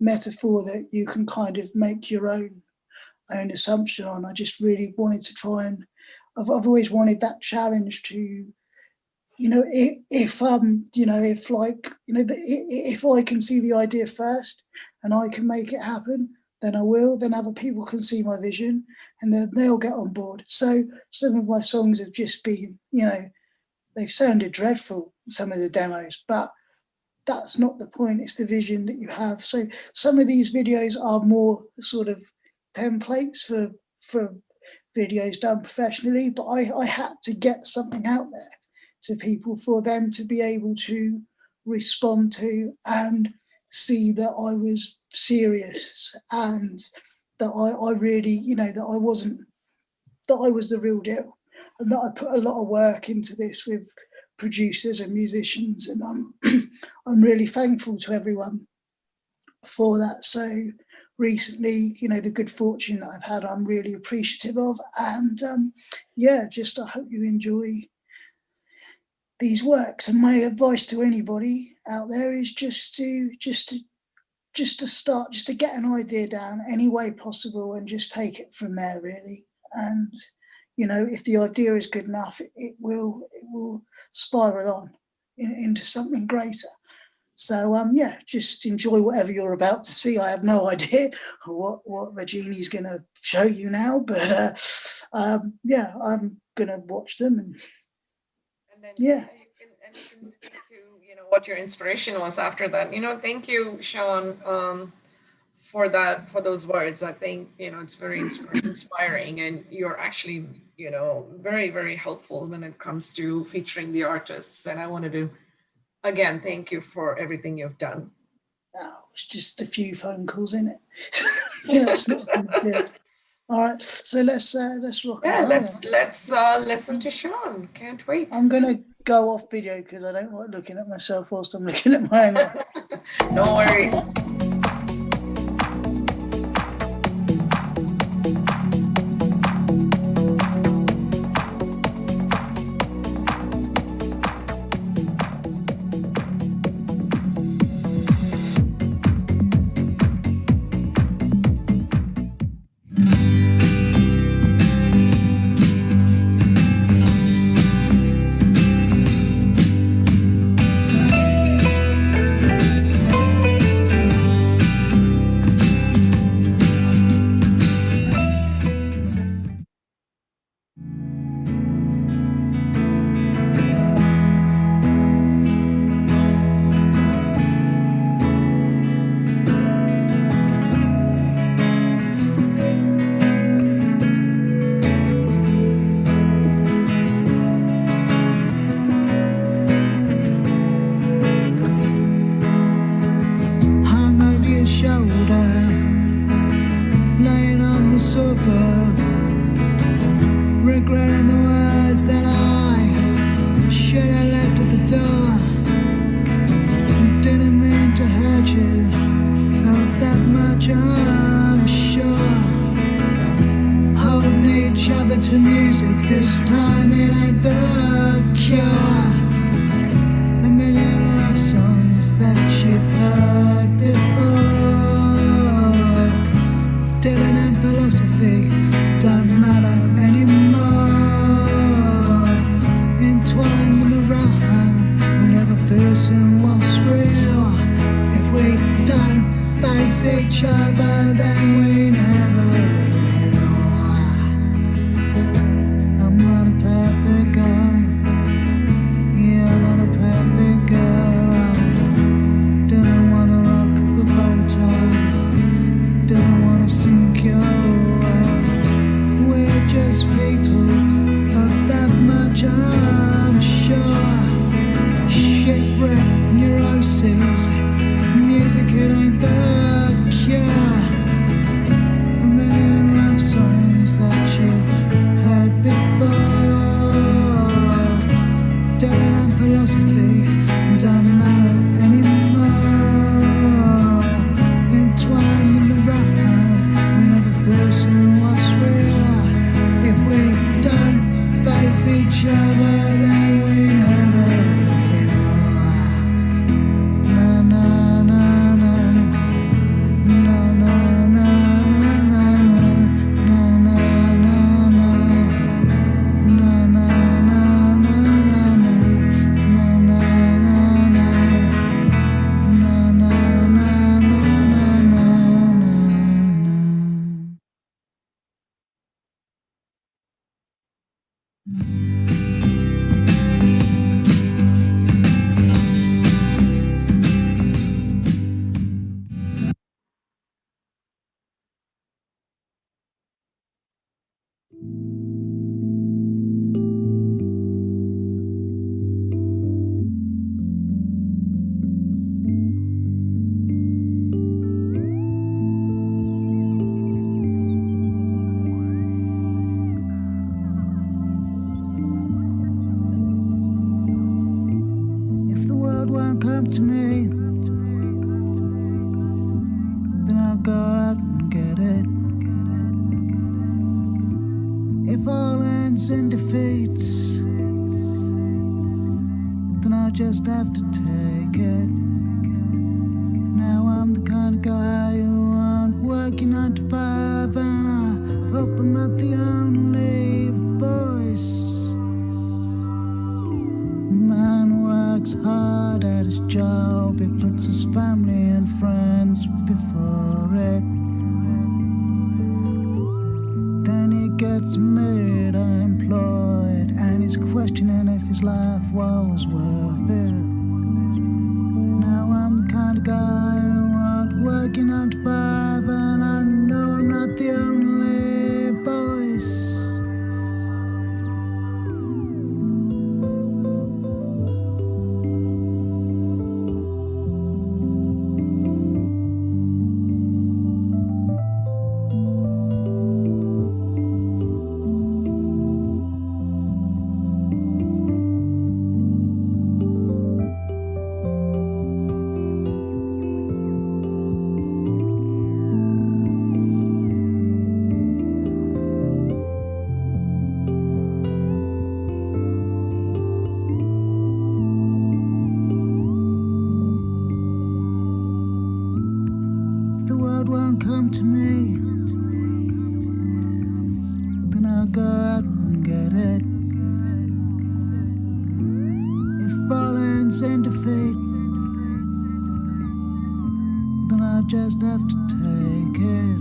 metaphor that you can kind of make your own assumption on. I just really wanted to try and I've always wanted that challenge to, if if I can see the idea first and I can make it happen, then I will. Then other people can see my vision and then they'll get on board. So some of my songs have just been, they've sounded dreadful, some of the demos, but that's not the point. It's the vision that you have. So some of these videos are more sort of templates for videos done professionally, but I had to get something out there to people for them to be able to respond to and see that I was serious and that I really, that I was the real deal and that I put a lot of work into this with producers and musicians, and I'm really thankful to everyone for that. So recently, the good fortune that I've had, I'm really appreciative of, and just I hope you enjoy these works. And my advice to anybody out there is just to start, just to get an idea down any way possible and just take it from there, really. And if the idea is good enough, it will spiral on into something greater. So just enjoy whatever you're about to see. I have no idea what Regini's going to show you now, but I'm going to watch them and then yeah. you can speak to what your inspiration was after that. Thank you, Sean, for those words. I think it's very inspiring, and you're actually very, very helpful when it comes to featuring the artists. And I wanted to again thank you for everything you've done. Oh, it's just a few phone calls, in it. It's not good. All right, so let's rock. Yeah, let's listen to Sean. Can't wait. I'm gonna go off video because I don't like looking at myself whilst I'm looking at my own life. No worries. regretting the words that I should have left at the door. Didn't mean to hurt you of that much, I'm sure. Holding each other to music, this time it ain't the cure. A million love songs that you've heard before. Dylan and philosophy don't matter anymore. Entwined with the rhyme, we never facing what's real. If we don't face each other, then we never will. I'm not a perfect guy. You're not a perfect girl. I didn't wanna rock the bow tie. Didn't wanna sink your way. We're just people of that much, I'm sure. Shipwreck neuroses, music it ain't the cure. A million love songs that you've heard before. Dylan and philosophy don't matter anymore. Entwined in the rhyme, we never facing what's real. If we don't face each other, then we never will. Na na na na, na na na na na, na na na na, na na na na na, na na na na, na na na na. If the world won't come to me, then I'll go out and get it. If all ends in defeats, then I'll just have to take it. Now I'm the kind of guy who aren't working 9 to 5, and I hope I'm not the only boy. gets made unemployed, and he's questioning if his life was worth it. Now I'm the kind of guy who ain't working 9 to 5, and I know I'm not the only voice. The world won't come to me, then I'll go out and get it. If all ends in defeat, then I'll just have to take it.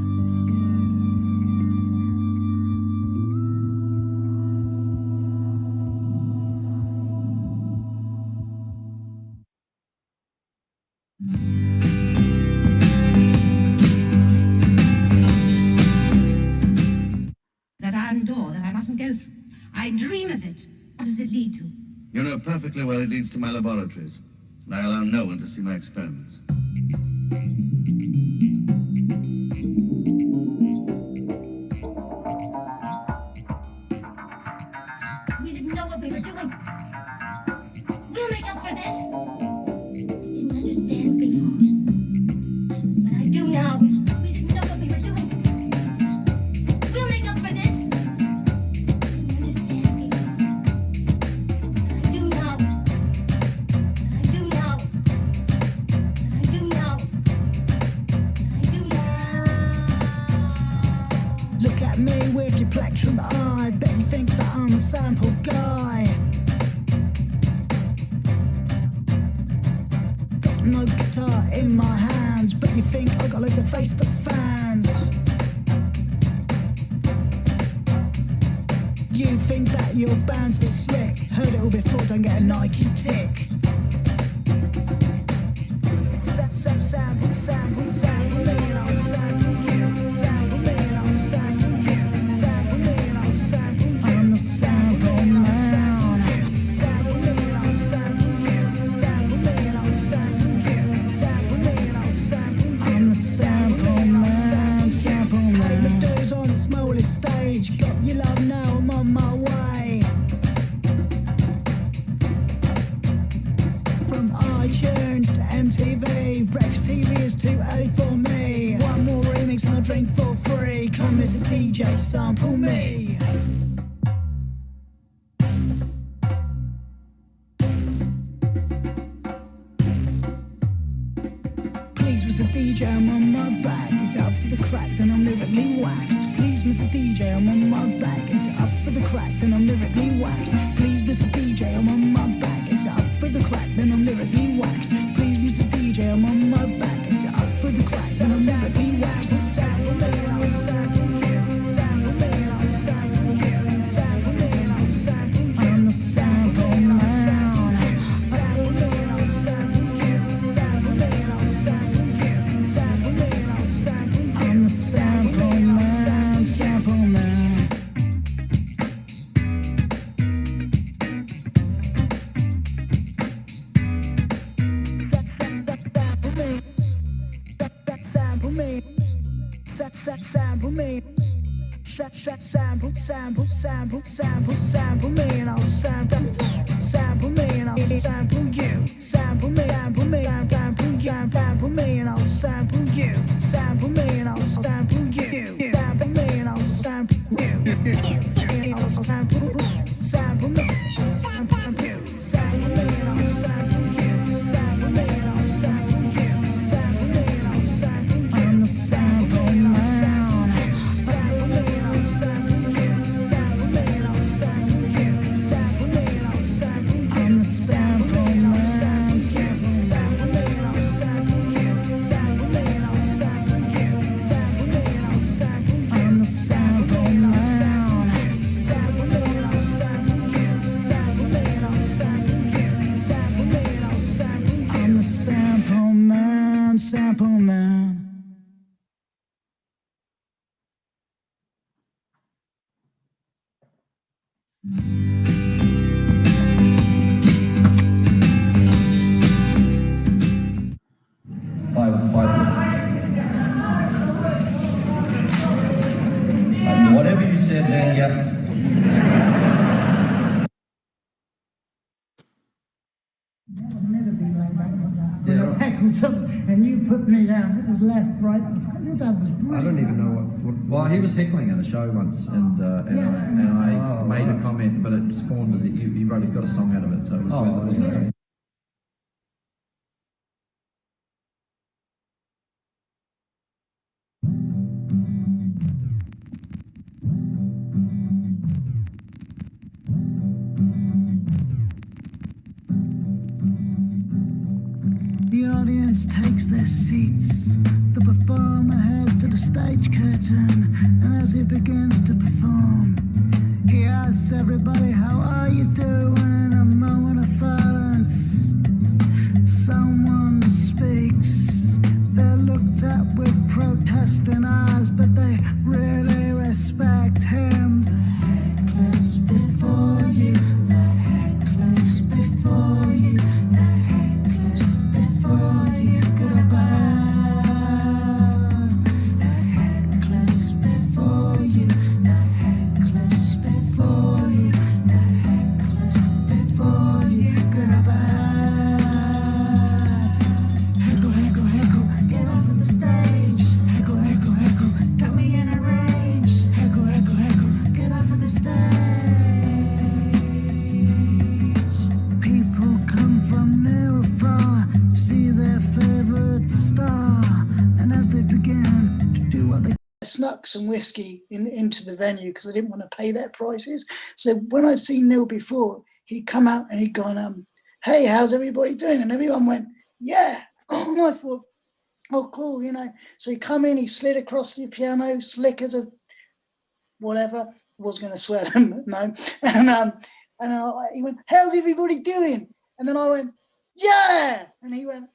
That iron door that I mustn't go through. I dream of it. What does it lead to? You know perfectly well it leads to my laboratories, and I allow no one to see my experiments. We didn't know what we were doing. We'll make up for this. Didn't understand before. But I do now. We didn't know what we were doing. We'll make up for this. Didn't understand before. But I do now. But I do now. But I do now. But I do now. Look at me with your plectrum eye. Bet you think that I'm a sample guy. Got no guitar in my hands, but you think I got loads of Facebook fans. You think that your band's is slick. Heard it all before, don't get a Nike tick. Sample, sample, sample me and I'll sample you. Sample me and I'll sample you. Sample me and I'll sample you. I'm the sample man. Sample me and I'll sample you. Sample me and I'll sample you. Sample me and I'll sample you. I'm the sample man. Sample man. Hey, Medu's on the smallest stage. Got your love now, I'm on my way. From iTunes to MTV, breakfast TV is too early for me. One more remix and I'll drink for free. Come Mr. DJ, sample me. Please Mr. DJ, I'm on my back. If you're up for the crack, then I'm lyrically waxed. Please Mr. DJ, I'm on my back. If you're up for the crack, then I'm lyrically waxed. Please Mr. DJ, I'm on my back. If you're up for the crack, then I'm lyrically waxed. Please Mr. DJ, I'm on my back. If you're up for the crack, then I'm lyrically waxed. Sample me and I'll sample you. Sample me and I'll sample you. Sample me and I'll sample you. I'm the sample man. Sample me and I'll sample you. Sample me and I'll sample you. Sample me and I'll sample you. I'm the sample man. Sample man. Sample me. Sample me. Sample, sample, sample, sample, sample me and I'll sample. Sample me and I'll sample you. Sample me, sample me, sample you. Sample me and I'll sample you. Sample me and I'll sample you. Sample me and I'll sample you. I'll sample, sample me, sample you. Sample me and I'll sample you. Sample me and I'll sample you. Sample me and I'll sample you. I'm the sample man. Sample me and I'll sample you. Sample me and I'll sample you. Sample me and I'll sample you. I'm the sample man. Sample me and I'll sample you. Sample me and I'll sample you. Sample me and I'll sample you. I'm the sample man. Whatever you said then, yeah. And you put me down. It was left, right. Your dad was brilliant. I don't even know what. Well, he was heckling at a show once, and I made a comment, but it spawned that he got a song out of it, so it was worth it. Yeah. The audience takes their seats. The performer heads to the stage curtain, and as he begins to perform, he asks everybody, "How are you doing?" In a moment of silence, someone speaks. They're looked at with protesting eyes, but they really respect him. The heckler's before you. The heckler's before you. The heckler's before you. Goodbye. The heckler's before you. The heckler's before you. The heckler's before you. Goodbye. Heckle, heckle, heckle, get off of the stage. Heckle, heckle, heckle, got me in a rage. Heckle, heckle, heckle, get off of the stage. People come from near or far to see their favorite star, and as they begin to do what they snuck some whiskey into the venue because I didn't want to pay their prices. So when I'd seen Neil before, he'd come out and he'd gone, "Hey, how's everybody doing?" And everyone went, "Yeah." And I thought, "Oh, cool, you know." So he come in, he slid across the piano, slick as a whatever. I was going to swear them, no. And he went, "How's everybody doing?" And then I went, "Yeah." And he went,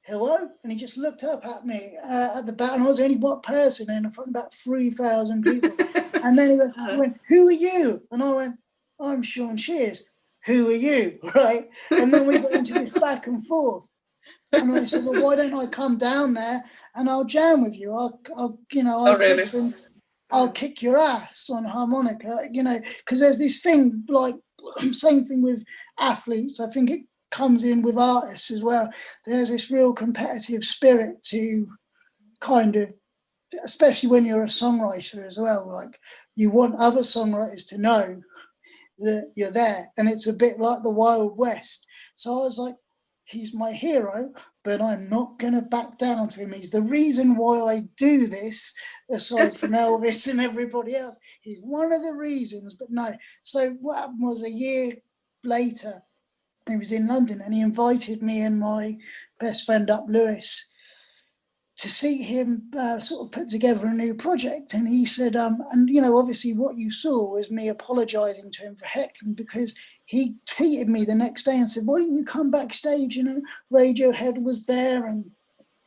"Hello?" And he just looked up at me at the back, and I was only one person in front of about 3,000 people. And then he went, "Who are you?" And I went, "I'm Sean Shears. Who are you?" Right? And then we got into this back and forth. And I said, "Well, why don't I come down there and I'll jam with you? I'll said to him, I'll kick your ass on harmonica, because there's this thing, like, same thing with athletes. I think it comes in with artists as well. There's this real competitive spirit to kind of, especially when you're a songwriter as well, like you want other songwriters to know that you're there. And it's a bit like the Wild West. So I was like, he's my hero, but I'm not going to back down to him. He's the reason why I do this, aside from Elvis and everybody else. He's one of the reasons, but no. So what happened was, a year later, he was in London and he invited me and my best friend up, Lewis, to see him sort of put together a new project. And he said, obviously what you saw was me apologizing to him for heckling, because he tweeted me the next day and said, "Why didn't you come backstage? Radiohead was there and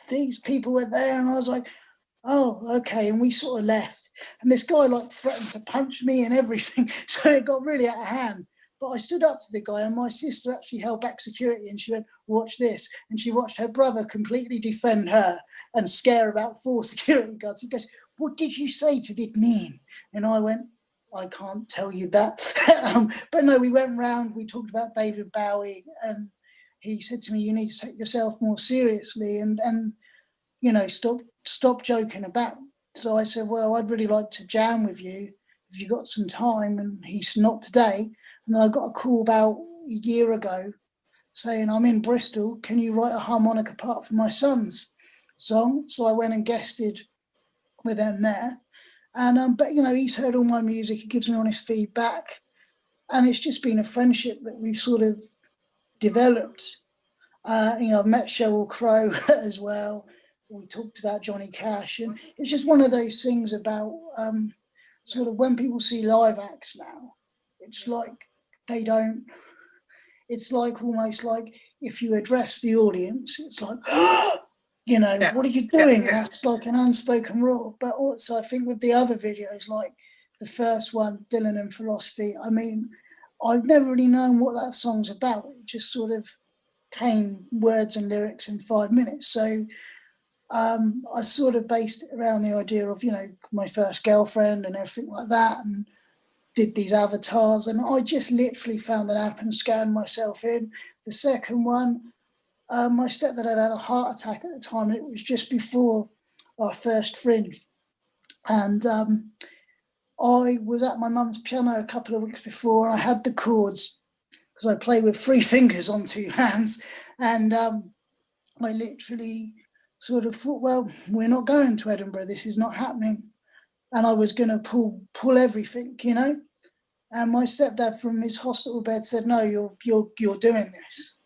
these people were there." And I was like, "Oh, okay." And we sort of left. And this guy like threatened to punch me and everything. So it got really out of hand. But I stood up to the guy, and my sister actually held back security, and she went, "Watch this." And she watched her brother completely defend her and scare about 4 security guards. He goes, "What did you say to the man?" And I went, "I can't tell you that." But no, we went round, we talked about David Bowie, and he said to me, "You need to take yourself more seriously and stop joking about." So I said, "Well, I'd really like to jam with you if you got some time." And he said, "Not today." And then I got a call about a year ago saying, "I'm in Bristol, can you write a harmonica part for my son's song?" So I went and guested with them there. And but he's heard all my music, he gives me honest feedback, and it's just been a friendship that we've sort of developed. I've met Sheryl Crow as well. We talked about Johnny Cash, and it's just one of those things about sort of when people see live acts now, it's like it's like almost like if you address the audience, it's like, what are you doing? Yeah. That's like an unspoken rule. But also I think with the other videos, like the first one, Dylan and Philosophy. I mean, I've never really known what that song's about. It just sort of came, words and lyrics, in 5 minutes. So I sort of based it around the idea of, you know, my first girlfriend and everything like that, and did these avatars, and I just literally found an app and scanned myself in. The second one, my stepdad had a heart attack at the time, and it was just before our first Fringe. And I was at my mum's piano a couple of weeks before, and I had the chords, because I play with 3 fingers on 2 hands. And I literally sort of thought, well, we're not going to Edinburgh, this is not happening. And I was going to pull everything, you know. And my stepdad from his hospital bed said, no, you're doing this.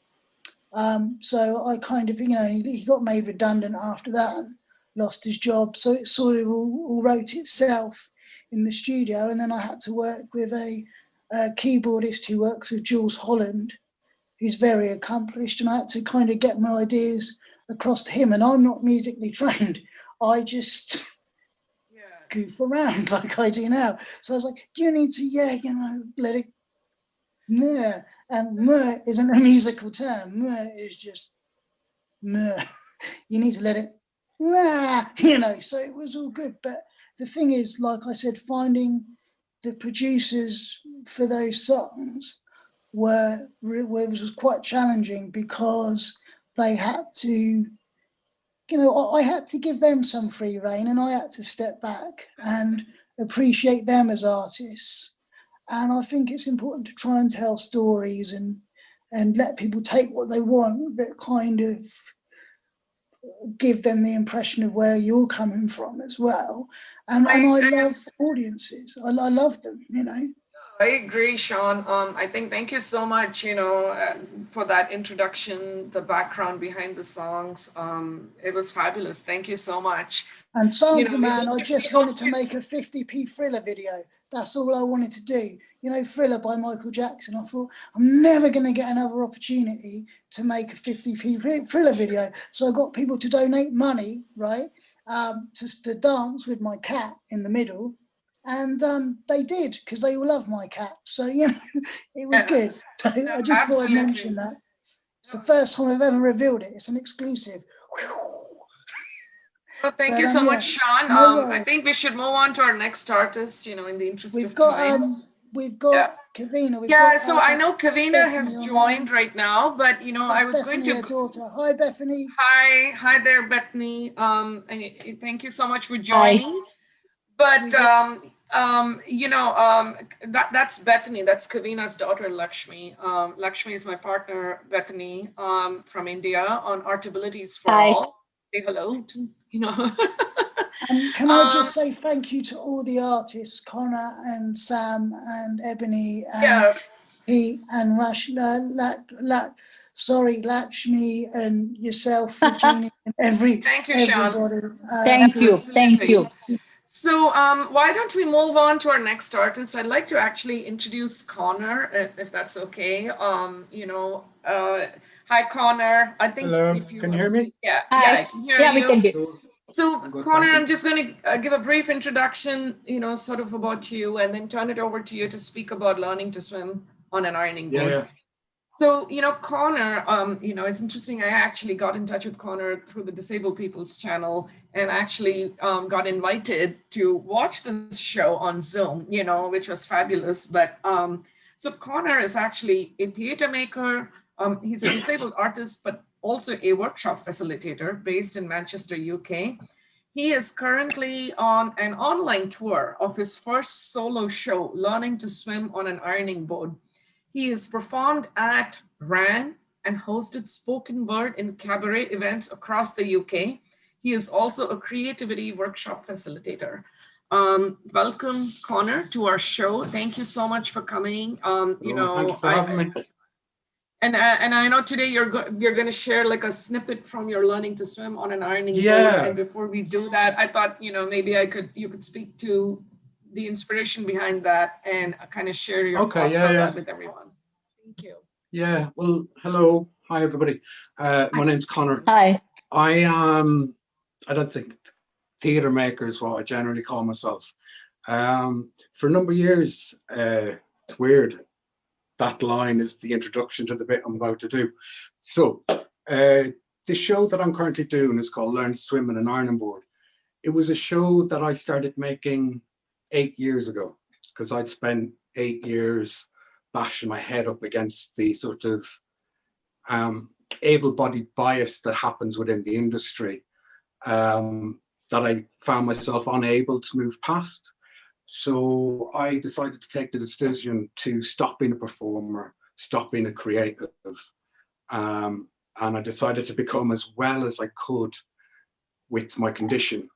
So I kind of, you know, he got made redundant after that and lost his job. So it sort of all wrote itself in the studio. And then I had to work with a keyboardist who works with Jules Holland, who's very accomplished. And I had to kind of get my ideas across to him. And I'm not musically trained. I just goof around like I do now. So I was like, you need to, you know, let it, meh. And meh isn't a musical term. Meh is just meh. You need to let it, nah, you know. So it was all good. But the thing is, like I said, finding the producers for those songs was quite challenging, because they had to, you know, I had to give them some free rein, and I had to step back and appreciate them as artists. And I think it's important to try and tell stories and let people take what they want, but kind of give them the impression of where you're coming from as well. And I love audiences. I love them, you know. I agree, Sean. I think thank you so much, you know, for that introduction, the background behind the songs. It was fabulous. Thank you so much. And Sample Man, I just wanted to make a 50p Thriller video. That's all I wanted to do. You know, Thriller by Michael Jackson. I thought, I'm never going to get another opportunity to make a 50p Thriller video. So I got people to donate money, right, to dance with my cat in the middle. And they did, because they all love my cat. So, you know, it was good. So I just thought I'd mention that. It's the first time I've ever revealed it. It's an exclusive. Well, thank you so much, Sean. I think we should move on to our next artist, you know, in the interest of time. We've got Kavina. So I know Kavina has joined right now, but, you know, I was going to... Her daughter. Hi, Bethany. Hi there, Bethany. And thank you so much for joining. Hi. But, you know, that's Bethany. That's Kavina's daughter, Lakshmi. Lakshmi is my partner, Bethany, from India on Artabilities for All. Say hello to, you know. And can I just say thank you to all the artists, Connor and Sam and Ebony and Pete and Lakshmi and yourself, Virginia, and everybody. Thank you, Sean. Thank you. So why don't we move on to our next artist? I'd like to actually introduce Connor, if that's okay. You know, hi, Connor. I think if you can you hear me? Yeah, I can hear you. We can do. So, Connor, I'm just going to give a brief introduction, you know, sort of about you, and then turn it over to you to speak about learning to swim on an ironing board. Yeah. So, you know, Connor, you know, it's interesting. I actually got in touch with Connor through the Disabled People's channel, and actually got invited to watch this show on Zoom, you know, which was fabulous. But so Connor is actually a theater maker. He's a disabled artist, but also a workshop facilitator based in Manchester, UK. He is currently on an online tour of his first solo show, Learning to Swim on an Ironing Board. He has performed at RAN and hosted spoken word in cabaret events across the UK. He is also a creativity workshop facilitator. Welcome, Connor, to our show. Thank you so much for coming. You know, thank you for having me. And I know today you're going to share like a snippet from your learning to swim on an ironing board. And before we do that, I thought, you know, maybe you could speak to the inspiration behind that and kind of share your thoughts on that with everyone. Thank you. Yeah. Well, hello. Hi, everybody. My name's Connor. Hi. I don't think theatre maker is what I generally call myself. For a number of years, it's weird. That line is the introduction to the bit I'm about to do. So the show that I'm currently doing is called Learn to Swim in an Ironing Board. It was a show that I started making 8 years ago, because I'd spent 8 years bashing my head up against the sort of able-bodied bias that happens within the industry, that I found myself unable to move past. So I decided to take the decision to stop being a performer, stop being a creative, and I decided to become as well as I could with my condition,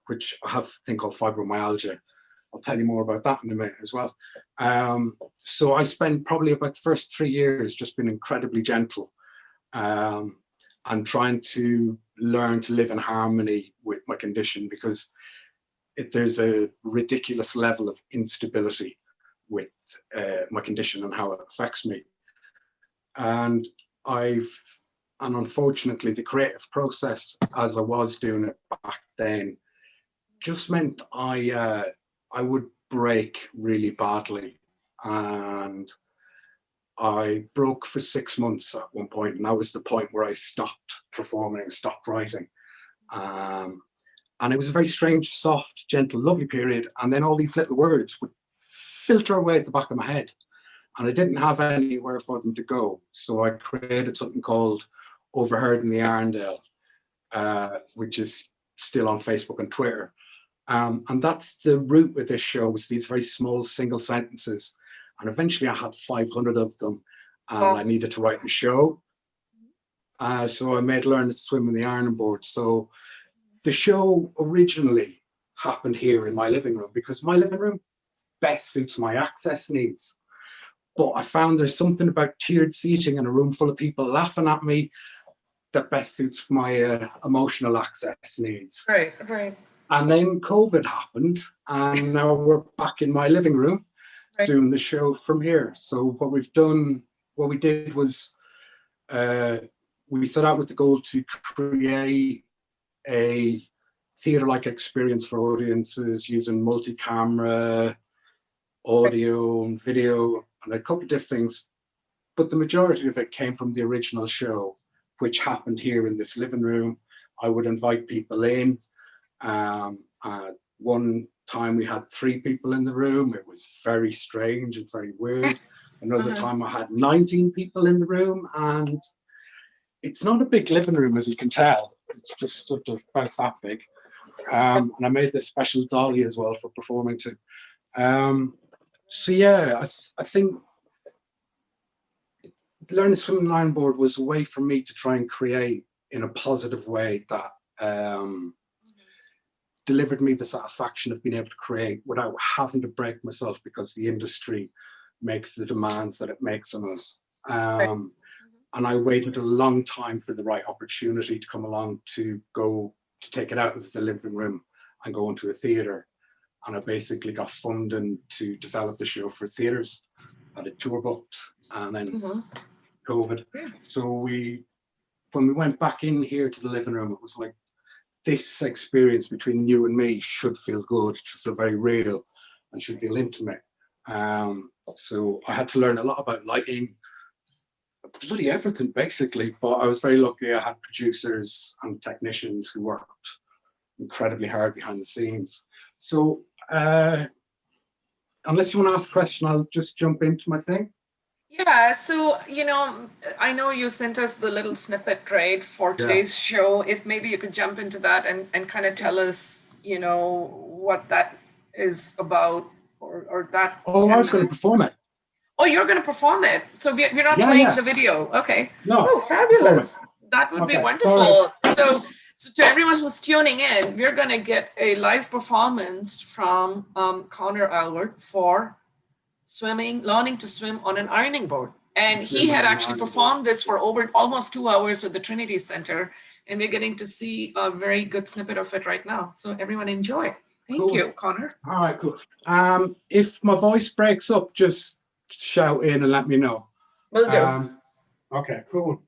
which I have a thing called fibromyalgia. I'll tell you more about that in a minute as well. So I spent probably about the first 3 years just being incredibly gentle, and trying to learn to live in harmony with my condition, because there's a ridiculous level of instability with my condition and how it affects me. And unfortunately, the creative process, as I was doing it back then, just meant I would break really badly. And I broke for 6 months at one point, and that was the point where I stopped performing, stopped writing. And it was a very strange, soft, gentle, lovely period. And then all these little words would filter away at the back of my head, and I didn't have anywhere for them to go. So I created something called Overheard in the Arndale, which is still on Facebook and Twitter. And that's the root of this show, was these very small single sentences. And eventually I had 500 of them, and I needed to write the show. So I made Learn to Swim in the Ironing Board. So the show originally happened here in my living room, because my living room best suits my access needs. But I found there's something about tiered seating in a room full of people laughing at me that best suits my emotional access needs. Right, right. And then COVID happened, and now we're back in my living room doing the show from here. So what we did was we set out with the goal to create a theatre-like experience for audiences using multi-camera, audio and video, and a couple of different things. But the majority of it came from the original show, which happened here in this living room. I would invite people in. One time we had 3 people in the room. It was very strange and very weird. Another time I had 19 people in the room, and it's not a big living room, as you can tell. It's just sort of about that big. And I made this special dolly as well for performing to. So yeah, I think Learn to Swim in an Iron Board was a way for me to try and create in a positive way that delivered me the satisfaction of being able to create without having to break myself because the industry makes the demands that it makes on us. And I waited a long time for the right opportunity to come along to take it out of the living room and go into a theatre. And I basically got funding to develop the show for theatres. Had a tour booked, and then COVID. So when we went back in here to the living room, it was like, this experience between you and me should feel good, should feel very real, and should feel intimate. So I had to learn a lot about lighting, bloody everything basically, but I was very lucky. I had producers and technicians who worked incredibly hard behind the scenes. So unless you want to ask a question, I'll just jump into my thing. Yeah, so, I know you sent us the little snippet, right, for today's show. If maybe you could jump into that and kind of tell us, what that is about, or that. Oh, I was going to perform it. Oh, you're going to perform it. So we're not playing the video. Okay. No. Oh, fabulous. That would be wonderful. So to everyone who's tuning in, we're going to get a live performance from Connor Albert for learning to swim on an ironing board. And he had actually performed this for almost 2 hours with the Trinity Center. And we're getting to see a very good snippet of it right now. So everyone enjoy. Thank you, Connor. All right, cool. If my voice breaks up, just shout in and let me know. Will do. Okay, cool.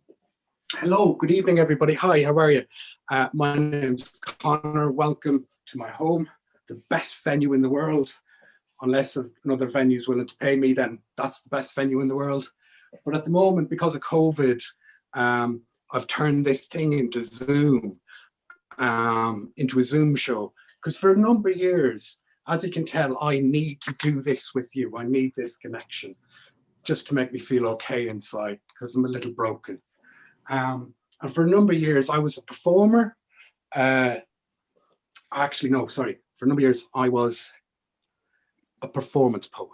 Hello, good evening, everybody. Hi, how are you? My name's Connor. Welcome to my home. the best venue in the world. Unless another venue is willing to pay me, then that's the best venue in the world. But at the moment, because of COVID, I've turned this thing into Zoom, into a Zoom show. Because for a number of years, as you can tell, I need to do this with you. I need this connection just to make me feel okay inside, because I'm a little broken. And for a number of years, I was a performer. Actually, no, sorry. For a number of years, I was a performance poet.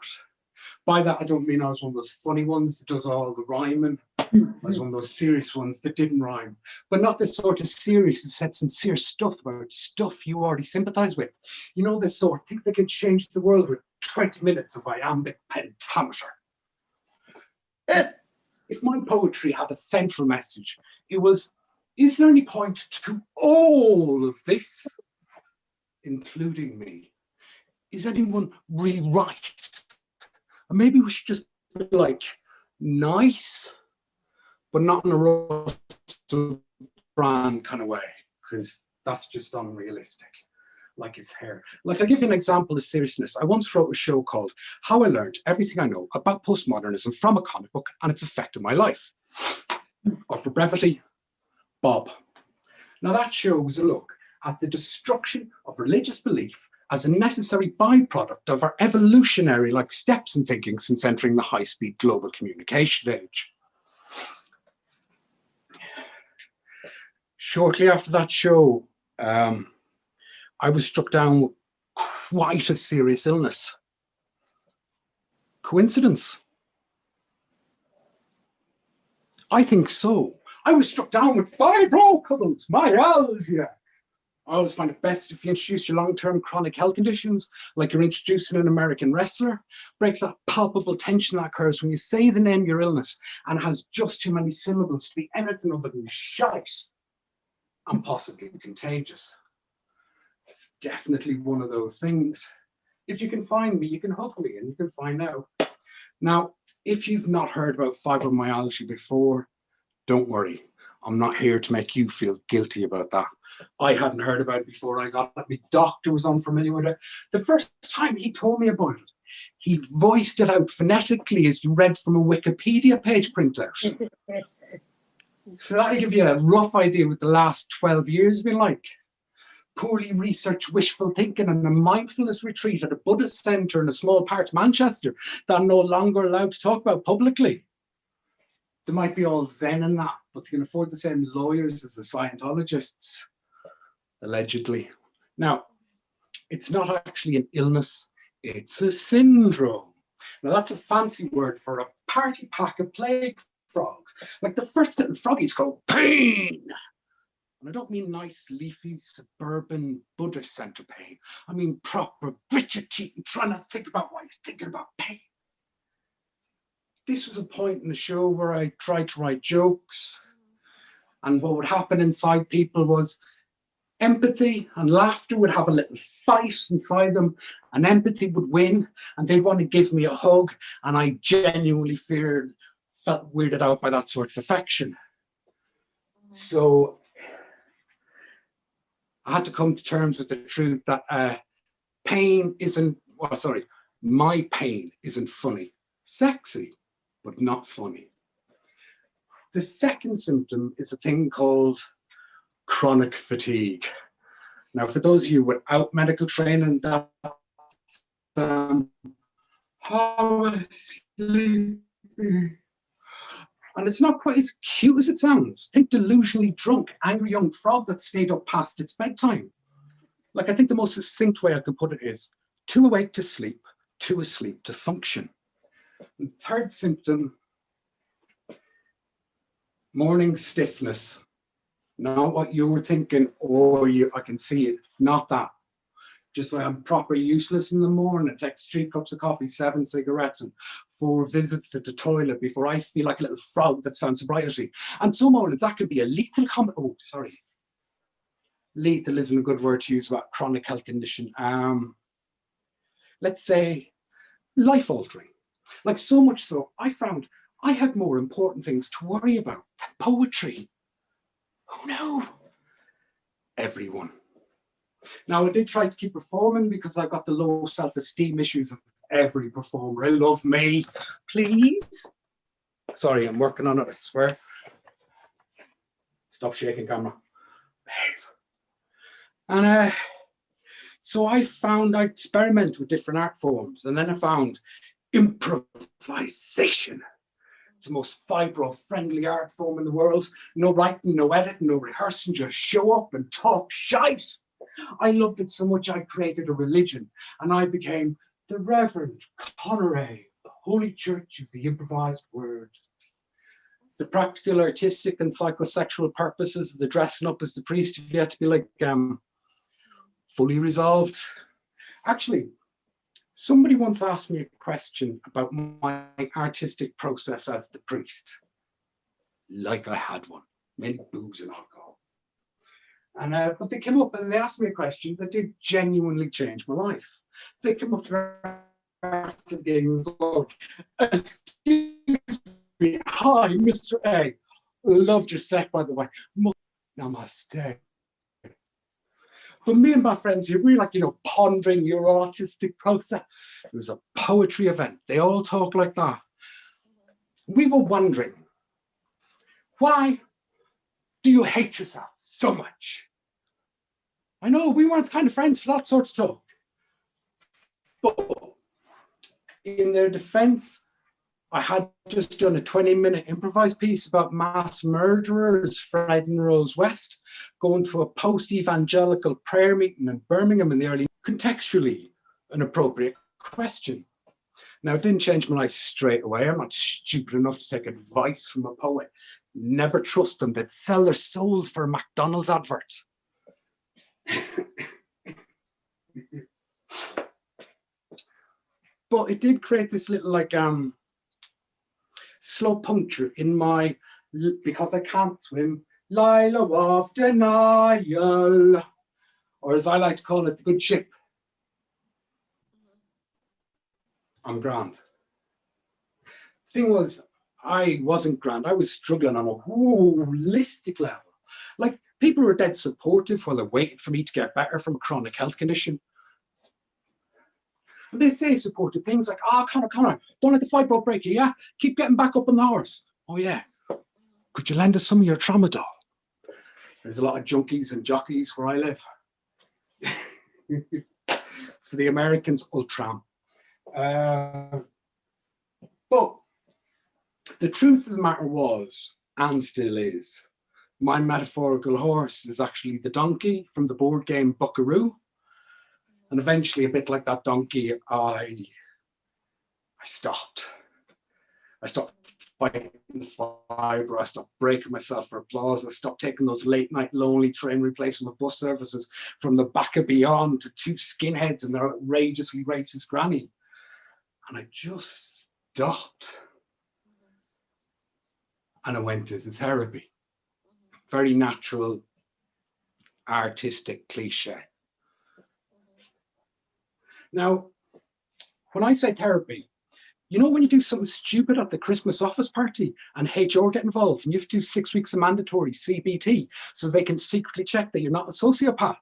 By that, I don't mean I was one of those funny ones that does all the rhyming. I was one of those serious ones that didn't rhyme, but not this sort of serious and said sincere stuff about stuff you already sympathize with. You know, this sort, think they can change the world with 20 minutes of iambic pentameter. If my poetry had a central message, it was, is there any point to all of this, including me? Is anyone really right? And maybe we should just be like nice, but not in a Russell Brand kind of way, because that's just unrealistic. Like his hair. Like, I'll give you an example of seriousness. I once wrote a show called How I Learned Everything I Know About Postmodernism from a Comic Book and Its Effect on My Life. Or for brevity, Bob. Now that show was a look at the destruction of religious belief as a necessary byproduct of our evolutionary steps in thinking since entering the high-speed global communication age. Shortly after that show, I was struck down with quite a serious illness. Coincidence? I think so. I was struck down with fibrosis, myalgia. I always find it best if you introduce your long-term chronic health conditions, like you're introducing an American wrestler. Breaks that palpable tension that occurs when you say the name of your illness and has just too many syllables to be anything other than shite and possibly contagious. It's definitely one of those things. If you can find me, you can hug me and you can find out. Now, if you've not heard about fibromyalgia before, don't worry. I'm not here to make you feel guilty about that. I hadn't heard about it before I got it. My doctor was unfamiliar with it. The first time he told me about it, he voiced it out phonetically as you read from a Wikipedia page printout. So that'll give you a rough idea what the last 12 years have been like. Poorly researched wishful thinking and a mindfulness retreat at a Buddhist centre in a small part of Manchester that I'm no longer allowed to talk about publicly. They might be all Zen and that, but they can afford the same lawyers as the Scientologists, allegedly. Now, it's not actually an illness, it's a syndrome. Now, that's a fancy word for a party pack of plague frogs. Like the first little froggies go, pain! And I don't mean nice, leafy, suburban Buddhist centre pain. I mean proper, grit your teeth and try not to think about why you're thinking about pain. This was a point in the show where I tried to write jokes. And what would happen inside people was empathy and laughter would have a little fight inside them, and empathy would win, and they'd want to give me a hug. And I genuinely felt weirded out by that sort of affection. So I had to come to terms with the truth that my pain isn't funny. Sexy, but not funny. The second symptom is a thing called chronic fatigue. Now, for those of you without medical training, that's how I sleep. And it's not quite as cute as it sounds. Think delusionally drunk, angry young frog that stayed up past its bedtime. Like, I think the most succinct way I can put it is too awake to sleep, too asleep to function. And third symptom, morning stiffness. Not what you were thinking, I can see it, not that. Just when I'm proper useless in the morning, it takes 3 cups of coffee, 7 cigarettes, and 4 visits to the toilet before I feel like a little frog that's found sobriety. And some mornings that could be a lethal lethal isn't a good word to use about chronic health condition. Let's say life-altering. Like, so much so, I found I had more important things to worry about than poetry. Who knew? Everyone. Now, I did try to keep performing because I got the low self-esteem issues of every performer. I love me, please. Sorry, I'm working on it, I swear. Stop shaking, camera. Behave. And so I found I experiment with different art forms, and then I found improvisation. It's the most fibro-friendly art form in the world. No writing, no editing, no rehearsing, just show up and talk shite. I loved it so much I created a religion, and I became the Reverend Conneray of the Holy Church of the Improvised Word. The practical, artistic, and psychosexual purposes of the dressing up as the priest, you had to be like fully resolved. Actually, somebody once asked me a question about my artistic process as the priest. Like I had one, many booze and alcohol. And but they came up and they asked me a question that did genuinely change my life. They came up to after the games, excuse me, hi, Mr. A. Loved your set, by the way. Namaste. But me and my friends here, we were like, you know, pondering your artistic process. It was a poetry event. They all talk like that. We were wondering, why do you hate yourself so much? I know we weren't the kind of friends for that sort of talk. But in their defense, I had just done a 20-minute improvised piece about mass murderers, Fred and Rose West, going to a post-evangelical prayer meeting in Birmingham in the early, contextually an appropriate question. Now, it didn't change my life straight away. I'm not stupid enough to take advice from a poet. Never trust them. They'd sell their souls for a McDonald's advert. But it did create this little like slow puncture in my, because I can't swim, Lila of denial, or as I like to call it, the good ship. I'm grand. Thing was, I wasn't grand. I was struggling on a holistic level. Like, people were dead supportive while they waited for me to get better from a chronic health condition. And they say supportive things like, oh, Connor, don't let the fibro break you, yeah? Keep getting back up on the horse. Oh, yeah. Could you lend us some of your tramadol? There's a lot of junkies and jockeys where I live. For the Americans, Ultram. But the truth of the matter was, and still is, my metaphorical horse is actually the donkey from the board game Buckaroo. And eventually, a bit like that donkey, I stopped. I stopped fighting the fibre. I stopped breaking myself for applause. I stopped taking those late night lonely train replacement bus services from the back of beyond to two skinheads and their outrageously racist granny. And I just stopped. And I went to the therapy. Very natural, artistic cliche. Now, when I say therapy, you know when you do something stupid at the Christmas office party and HR get involved and you have to do 6 weeks of mandatory CBT so they can secretly check that you're not a sociopath?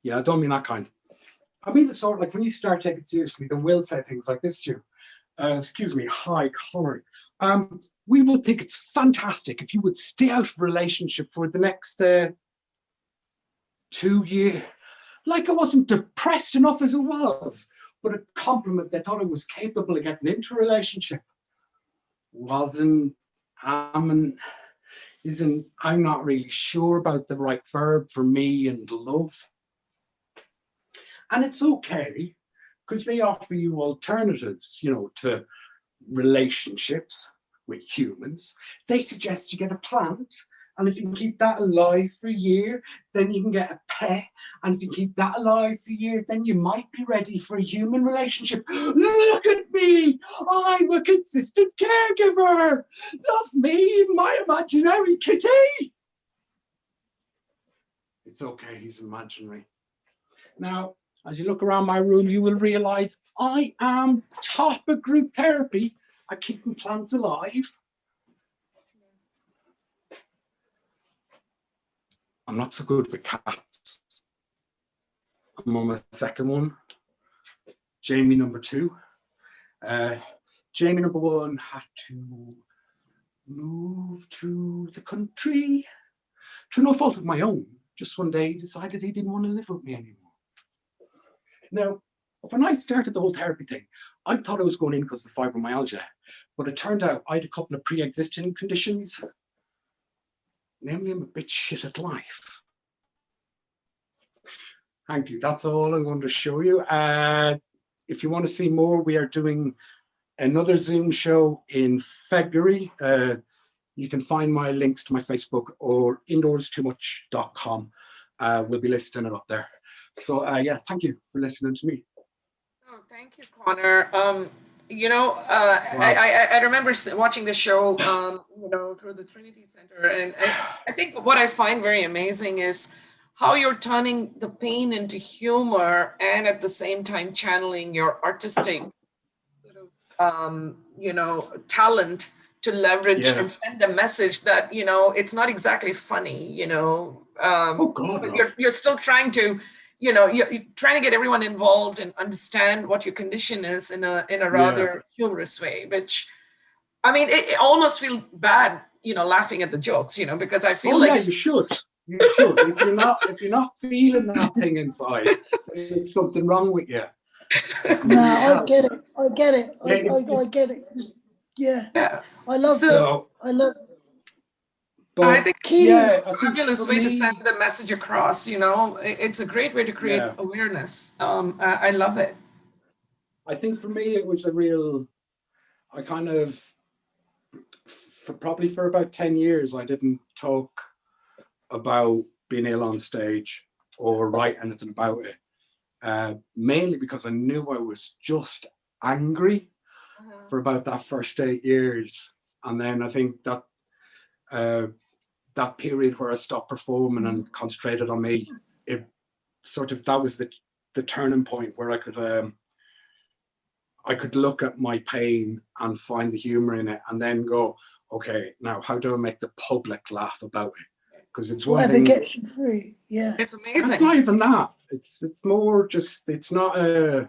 Yeah, I don't mean that kind. I mean the sort of like when you start taking it seriously, they will say things like this to you. Excuse me, hi, Connor. We would think it's fantastic if you would stay out of a relationship for the next 2 years. Like I wasn't depressed enough as it was, but a compliment they thought I was capable of getting into a relationship. Wasn't, isn't, I'm not really sure about the right verb for me and love. And it's okay, because they offer you alternatives, you know, to relationships with humans. They suggest you get a plant, and if you can keep that alive for a year, then you can get a pet. And if you keep that alive for a year, then you might be ready for a human relationship. Look at me! I'm a consistent caregiver! Love me, my imaginary kitty! It's okay, he's imaginary. Now, as you look around my room, you will realize I am top of group therapy at keeping plants alive. I'm not so good with cats. on my second one. Jamie number 2. Jamie number 1 had to move to the country through no fault of my own. Just one day he decided he didn't want to live with me anymore. Now, when I started the whole therapy thing, I thought I was going in because of fibromyalgia, but it turned out I had a couple of pre-existing conditions. Namely, I'm a bit shit at life. Thank you. That's all I'm going to show you. If you want to see more, we are doing another Zoom show in February. You can find my links to my Facebook or indoorstoomuch.com. We'll be listing it up there. So yeah, thank you for listening to me. Oh, thank you, Connor. You know, I remember watching the show, you know, through the Trinity Center, and I think what I find very amazing is how you're turning the pain into humor and at the same time channeling your artistic, you know, talent to leverage and send a message that, you know, it's not exactly funny, you know. Oh God, but you're still trying to, you know, you're trying to get everyone involved and understand what your condition is in a rather humorous way, which, I mean, it almost feels bad, you know, laughing at the jokes, you know, because I feel like you should. You should. If you're not feeling that thing inside, there's something wrong with you. No, I get it. I get it. I get it. Yeah. I love it. I love it. But I think it's a fabulous way to send the message across, you know. It's a great way to create awareness. I love it. I think for me, it was a real, I kind of, probably for about 10 years, I didn't talk about being ill on stage or write anything about it. Mainly because I knew I was just angry for about that first 8 years. And then I think that that period where I stopped performing and concentrated on me, it sort of, that was the turning point where I could look at my pain and find the humor in it and then go, okay, now how do I make the public laugh about it? Because it's one thing. Whatever gets you through, it's amazing. It's not even that. It's more just, it's not a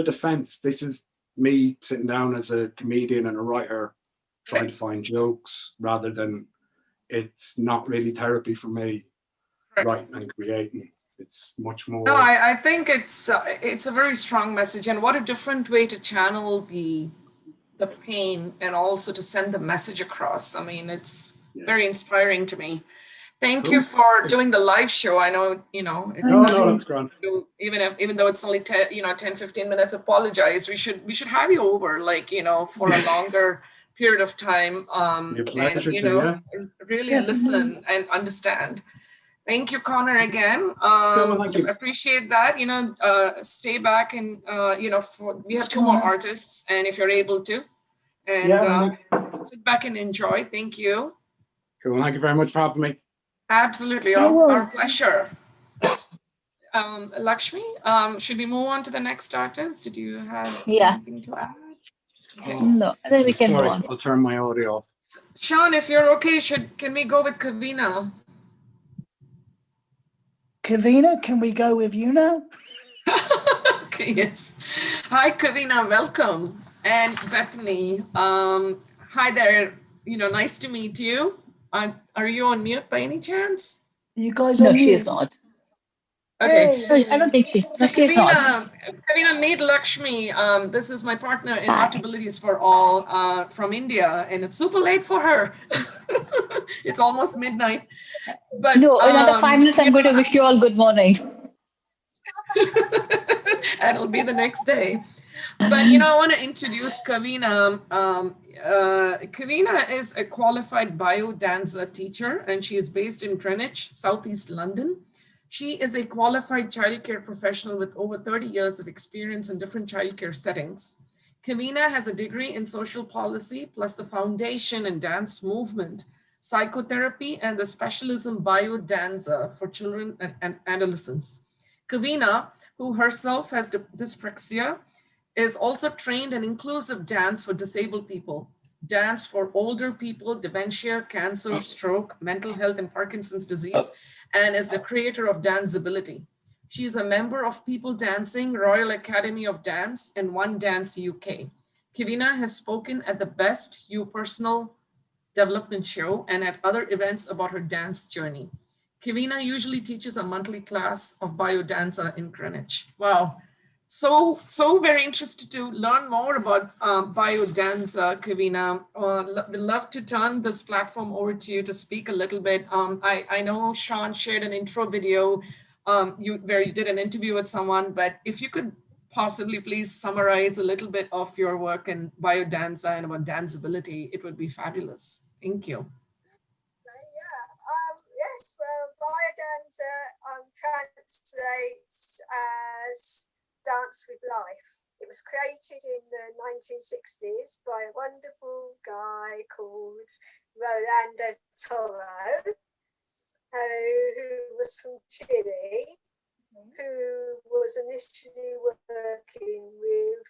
defense. This is me sitting down as a comedian and a writer trying to find jokes, rather than, it's not really therapy for me, writing and creating. It's much more. No, I think it's a very strong message, and what a different way to channel the pain and also to send the message across. I mean, it's very inspiring to me. Thank you for doing the live show. I know, you know, it's that's grand. Even though it's only 10, 15 minutes, apologize. We should have you over, like, you know, for a longer period of time. Your pleasure, and, you know, really listen and understand. Thank you, Connor, again. Appreciate that. You know, stay back and, you know, we have 2 more artists, and if you're able to, and sit back and enjoy. Thank you. Cool. Thank you very much for having me. Absolutely, our pleasure. Lakshmi, should we move on to the next artist? Did you have anything to add? Okay. No, then we can move on. I'll turn my audio off. Sean, if you're okay, can we go with Kavina? Kavina, can we go with you now? Yes. Hi, Kavina, welcome. And Bethany, hi there. You know, nice to meet you. Are you on mute by any chance? You guys No, on she mute? is not. Okay. Hey. I don't think she. So she is not. Kavina, meet Lakshmi. This is my partner in Artabilities for All from India, and it's super late for her. It's almost midnight. But no, another 5 minutes. I'm going to wish you all good morning. And it'll be the next day. But, you know, I want to introduce Kavina. Kavina is a qualified biodancer teacher, and she is based in Greenwich, Southeast London. She is a qualified childcare professional with over 30 years of experience in different childcare settings. Kavina has a degree in social policy, plus the foundation in dance movement, psychotherapy, and the specialism biodancer for children and adolescents. Kavina, who herself has dyspraxia, is also trained in inclusive dance for disabled people, dance for older people, dementia, cancer, stroke, mental health, and Parkinson's disease, and is the creator of Danceability. She is a member of People Dancing, Royal Academy of Dance, and One Dance UK. Kevina has spoken at the Best You Personal Development Show and at other events about her dance journey. Kevina usually teaches a monthly class of biodanza in Greenwich. Wow. So very interested to learn more about biodanza, Kevina. We'd love to turn this platform over to you to speak a little bit. I know Sean shared an intro video where you did an interview with someone, but if you could possibly please summarize a little bit of your work in biodanza and about danceability, it would be fabulous. Thank you. Yes, well, biodanza translates as dance with life. It was created in the 1960s by a wonderful guy called Rolando Toro, who was from Chile, who was initially working with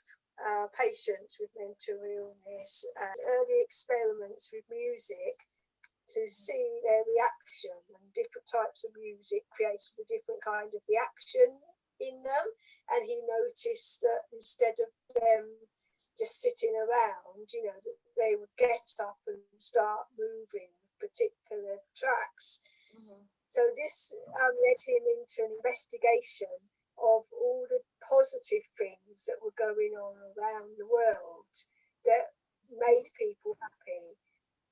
patients with mental illness and early experiments with music to see their reaction, and different types of music created a different kind of reaction in them. And he noticed that instead of them just sitting around, that they would get up and start moving particular tracks. So this led him into an investigation of all the positive things that were going on around the world that made people happy,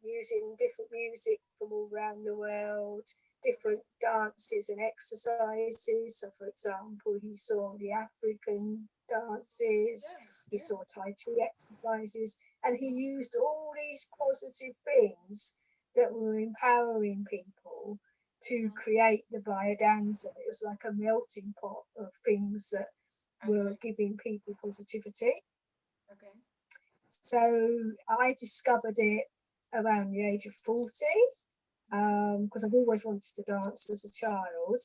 using different music from all around the world, different dances and exercises. So, for example, he saw the African dances, he saw Tai Chi exercises, and he used all these positive things that were empowering people to create the biodanza. It was like a melting pot of things that were giving people positivity. Okay. So I discovered it around the age of 40, because I've always wanted to dance as a child,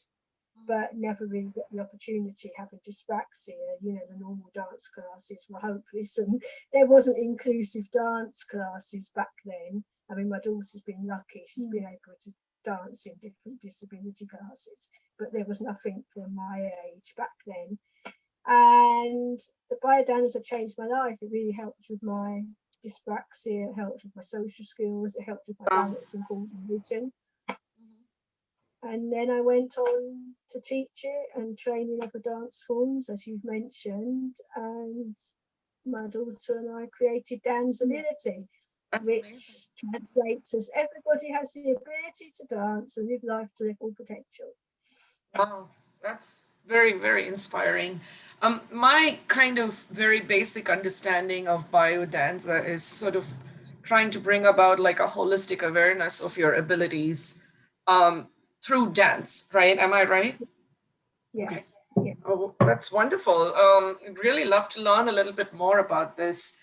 but never really got the opportunity, having dyspraxia. The normal dance classes were hopeless, and there wasn't inclusive dance classes back then. I mean, my daughter's been lucky, she's been able to dance in different disability classes, but there was nothing for my age back then. And the biodanza changed my life. It really helped with my dyspraxia, it helped with my social skills, it helped with my balance and coordination. And then I went on to teach it and train in other dance forms, as you've mentioned, and my daughter and I created Danceability, which translates as everybody has the ability to dance and live life to their full potential. Wow, that's very, very inspiring. My kind of very basic understanding of biodanza is sort of trying to bring about like a holistic awareness of your abilities through dance, right? Am I right? Yes. Okay. Yeah. Oh, that's wonderful. I'd really love to learn a little bit more about this.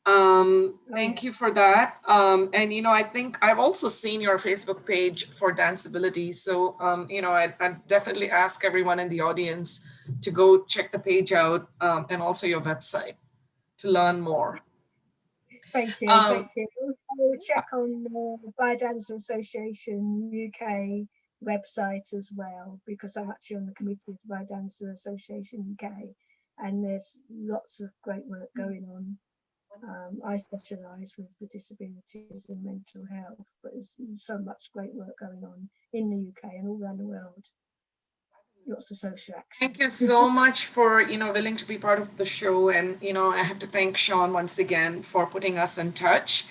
Thank you for that. And, I think I've also seen your Facebook page for Danceability. So, I'd definitely ask everyone in the audience to go check the page out and also your website to learn more. Thank you. Thank you. I will check on the Biodanza Association UK website as well, because I'm actually on the committee of the Biodanza Association UK, and there's lots of great work going on. I specialise with the disabilities and mental health, but there's so much great work going on in the UK and all around the world. Lots of social action. Thank you so much for, willing to be part of the show. And, I have to thank Sean once again for putting us in touch.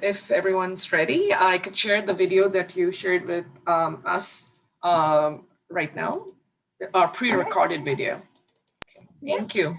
If everyone's ready, I could share the video that you shared with us right now, our pre-recorded video. Okay. Thank you.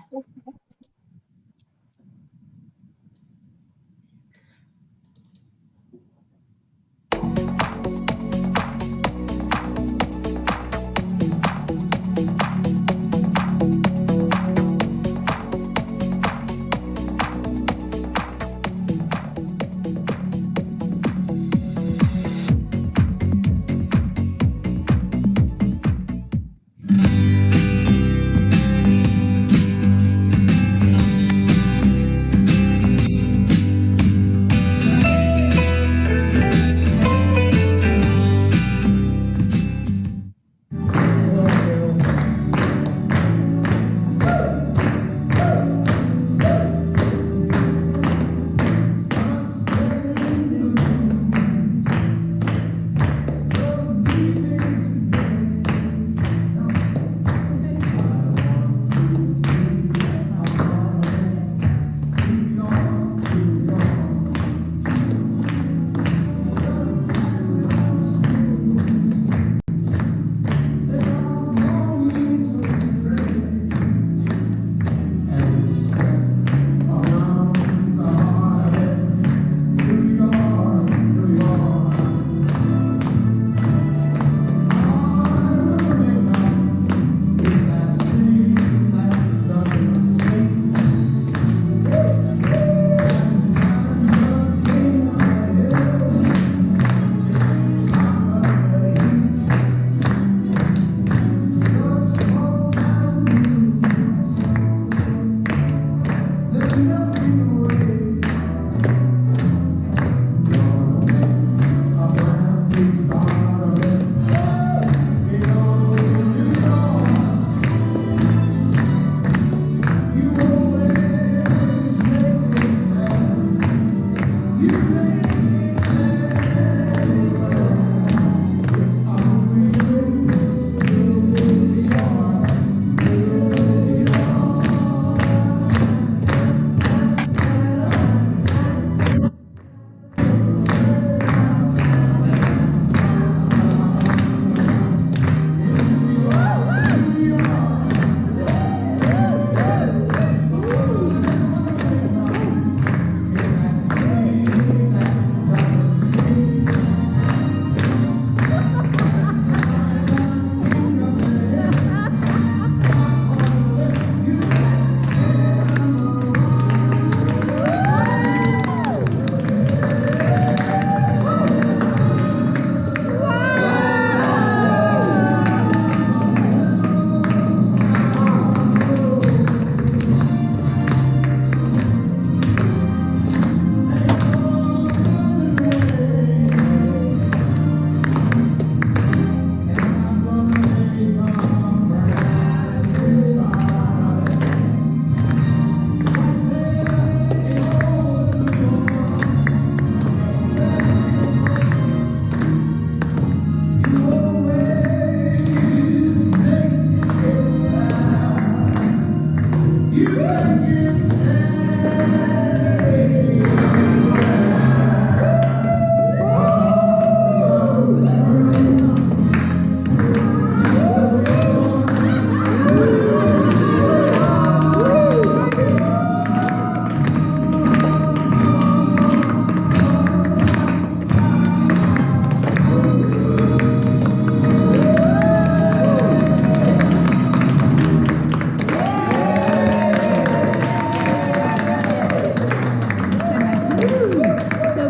So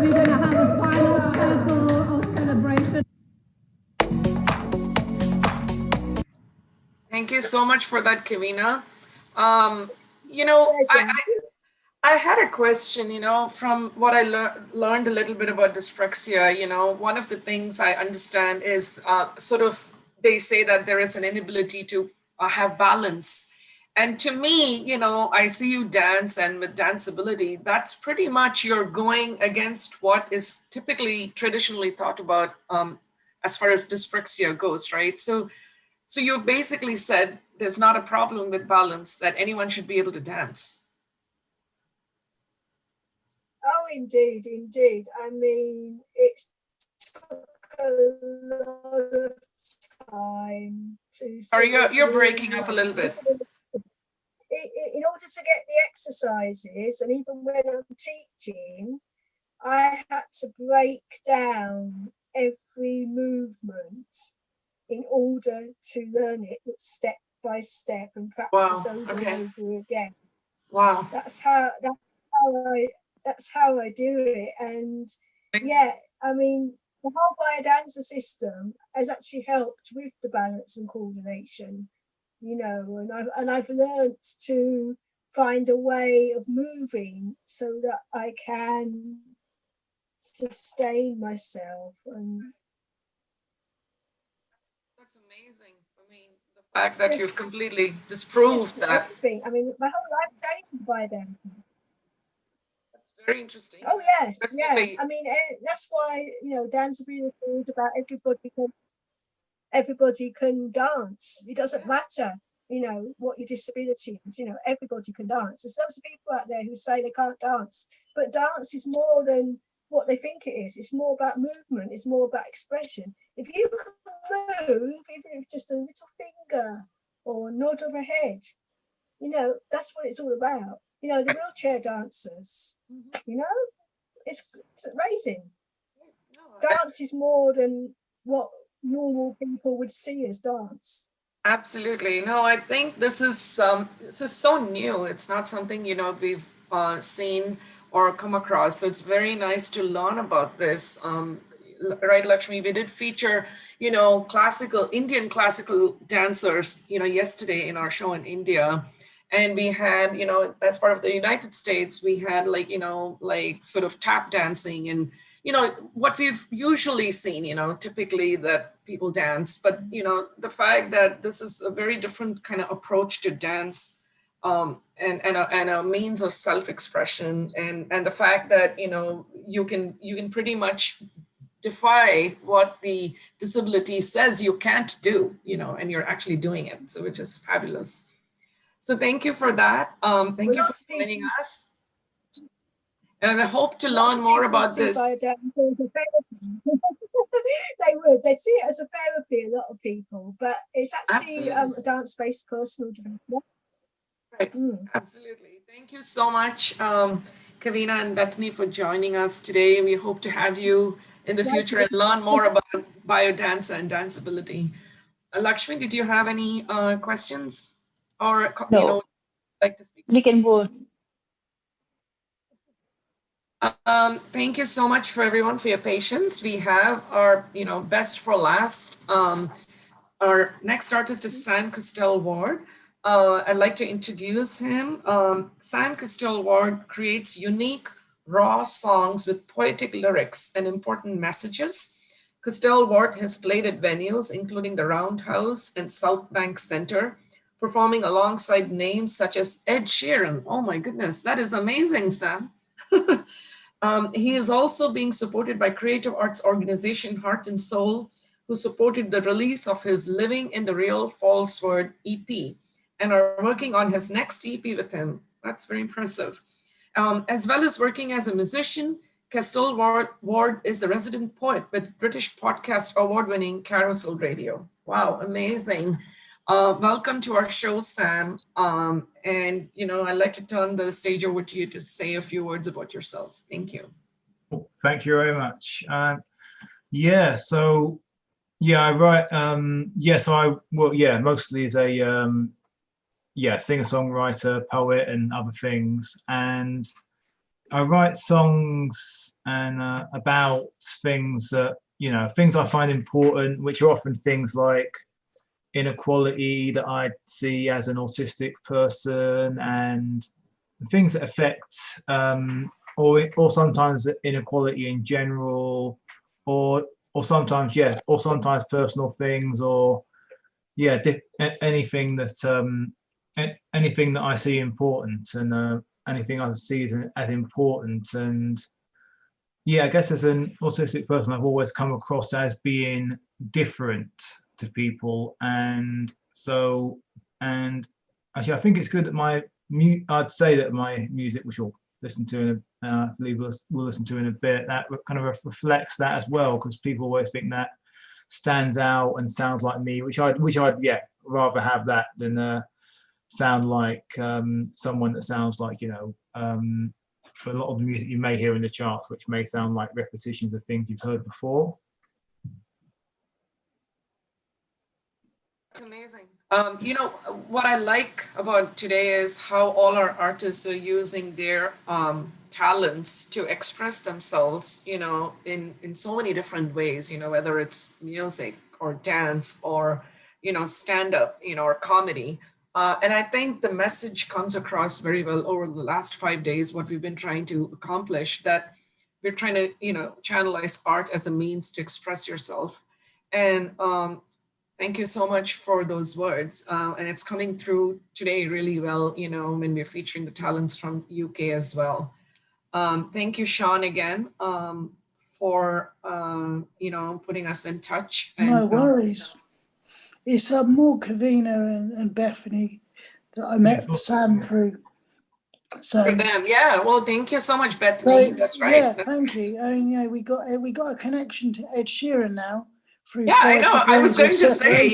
we're going to have a final circle of celebration. Thank you so much for that, Kavina. You know, I had a question, you know, from what I learned a little bit about dyspraxia. You know, one of the things I understand is sort of, they say that there is an inability to have balance. And to me, you know, I see you dance, and with danceability, that's pretty much you're going against what is typically traditionally thought about as far as dyspraxia goes, right? So you basically said there's not a problem with balance, that anyone should be able to dance. Oh, indeed, indeed. I mean, it took a lot of time to. Sorry, you're breaking up a little bit. In order to get the exercises, and even when I'm teaching, I had to break down every movement in order to learn it step by step and practice over and over again. Wow. That's how I do it. And yeah, I mean, the whole biodancer system has actually helped with the balance and coordination, you know, and I've learned to find a way of moving so that I can sustain myself. And that's amazing. I mean, the fact that you've completely disproved that. Everything. I mean, my whole life changed by then. That's very interesting. Oh yes, yeah. I mean, that's why, you know, danceability is about everybody can dance. It doesn't matter, you know, what your disability is. You know, everybody can dance. There's lots of people out there who say they can't dance, but dance is more than what they think it is. It's more about movement. It's more about expression. If you can move, even if just a little finger or a nod of a head, you know, that's what it's all about. You know, the wheelchair dancers, you know, it's amazing. Dance is more than what normal people would see as dance. Absolutely. No, I think this is so new. It's not something, you know, we've seen or come across. So it's very nice to learn about this. Right, Lakshmi, we did feature, you know, Indian classical dancers, you know, yesterday in our show in India. And we had, you know, as part of the United States, we had like, you know, like sort of tap dancing and, you know, what we've usually seen, you know, typically that people dance. But, you know, the fact that this is a very different kind of approach to dance and a means of self-expression, and the fact that, you know, you can pretty much defy what the disability says you can't do, you know, and you're actually doing it. So which is fabulous. So thank you for that. Thank you for joining us. And I hope to learn more about this. They would. They'd see it as a therapy, a lot of people, but it's actually a dance-based personal development. Right, absolutely. Thank you so much, Kavina and Bethany, for joining us today. We hope to have you in the future and learn more about biodance and danceability. Lakshmi, did you have any questions? Or, no. You know, like to speak? We can go. Thank you so much for everyone for your patience. We have our, you know, best for last. Our next artist is San Castell Ward. I'd like to introduce him. San Castell Ward creates unique, raw songs with poetic lyrics and important messages. Castell Ward has played at venues including the Roundhouse and South Bank Center, performing alongside names such as Ed Sheeran. Oh my goodness, that is amazing, Sam. He is also being supported by creative arts organization Heart and Soul, who supported the release of his Living in the Real False Word EP. and are working on his next EP with him. That's very impressive. As well as working as a musician, Kestel Ward is the resident poet with British podcast award-winning Carousel Radio. Wow, amazing. Welcome to our show, Sam. And, I'd like to turn the stage over to you to say a few words about yourself. Thank you. Thank you very much. I write, mostly as a, singer-songwriter, poet, and other things. And I write songs and about things that, things I find important, which are often things like inequality that I see as an autistic person, and things that affect, or sometimes inequality in general, or sometimes personal things, or anything that I see important, and anything I see as important. And I guess as an autistic person, I've always come across as being different to people, and actually I think it's good that I'd say that my music, which we'll listen to I believe we'll listen to in a bit, that kind of reflects that as well, because people always think that stands out and sounds like me, which I'd rather have that than sound like someone that sounds like, for a lot of the music you may hear in the charts, which may sound like repetitions of things you've heard before. It's amazing. What I like about today is how all our artists are using their talents to express themselves, in so many different ways, whether it's music or dance or, stand-up, or comedy. And I think the message comes across very well over the last 5 days, what we've been trying to accomplish, that we're trying to, channelize art as a means to express yourself. And thank you so much for those words. And it's coming through today really well, when we're featuring the talents from UK as well. Thank you, Sean, again, for, putting us in touch. And, no worries. It's more Kavina and Bethany that I met Sam through. So for them, well, thank you so much, Bethany. That's right. Yeah, thank you. I mean, we got a connection to Ed Sheeran now. I know. I was going to say,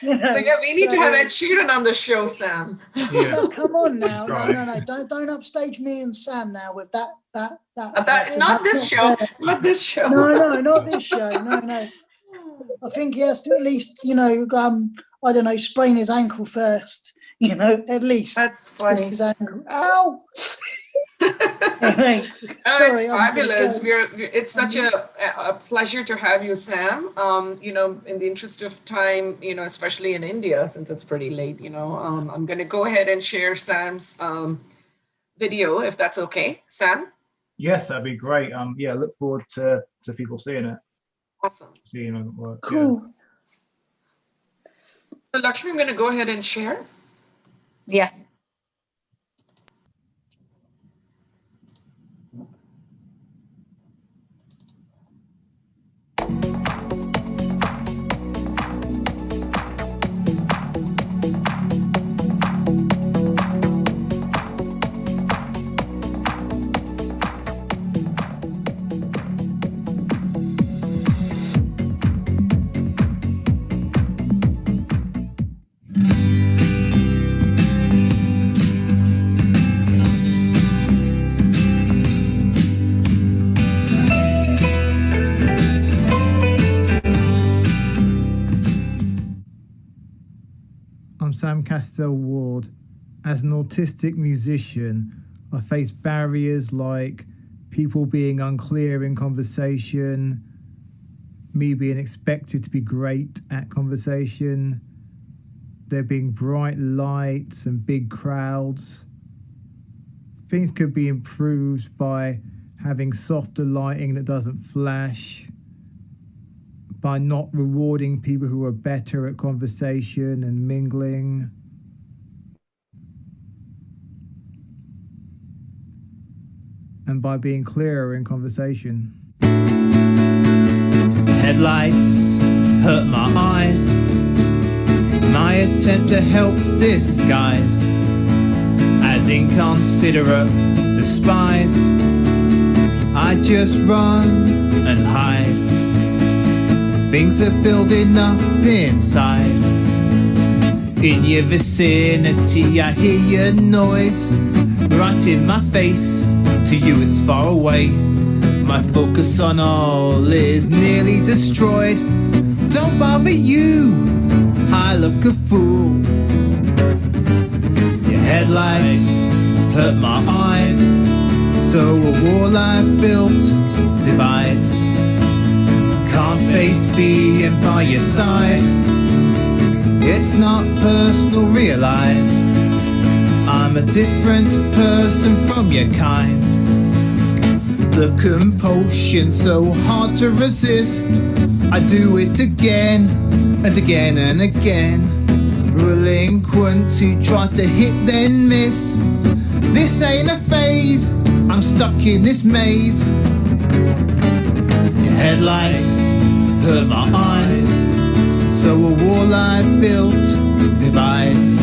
we need to have Ed Sheeran on the show, Sam. Yeah. No, come on now. No. Don't upstage me and Sam now with that. Not this show. Not this show. No, not this show. No. I think he has to at least, I don't know, sprain his ankle first. At least. That's funny. His ankle. Ow! Anyway, sorry, it's fabulous. It's such a pleasure to have you, Sam. In the interest of time, especially in India, since it's pretty late, I'm going to go ahead and share Sam's video, if that's okay. Sam? Yes, that'd be great. Look forward to people seeing it. Awesome. Seeing it work. Cool. So, Lakshmi, I'm going to go ahead and share. Yeah. Sam Castell-Ward. As an autistic musician, I face barriers like people being unclear in conversation, me being expected to be great at conversation, there being bright lights and big crowds. Things could be improved by having softer lighting that doesn't flash, by not rewarding people who are better at conversation and mingling. And by being clearer in conversation. Headlights hurt my eyes. My I attempt to help disguised as inconsiderate, despised. I just run and hide. Things are building up inside. In your vicinity I hear your noise, right in my face. To you it's far away. My focus on all is nearly destroyed. Don't bother you, I look a fool. Your headlights hurt my eyes, so a wall I've built divides. Can't face being by your side. It's not personal, realize I'm a different person from your kind. The compulsion so hard to resist, I do it again and again and again. Relinquents who try to hit then miss. This ain't a phase, I'm stuck in this maze. Your headlights hurt my eyes, so a wall I've built divides.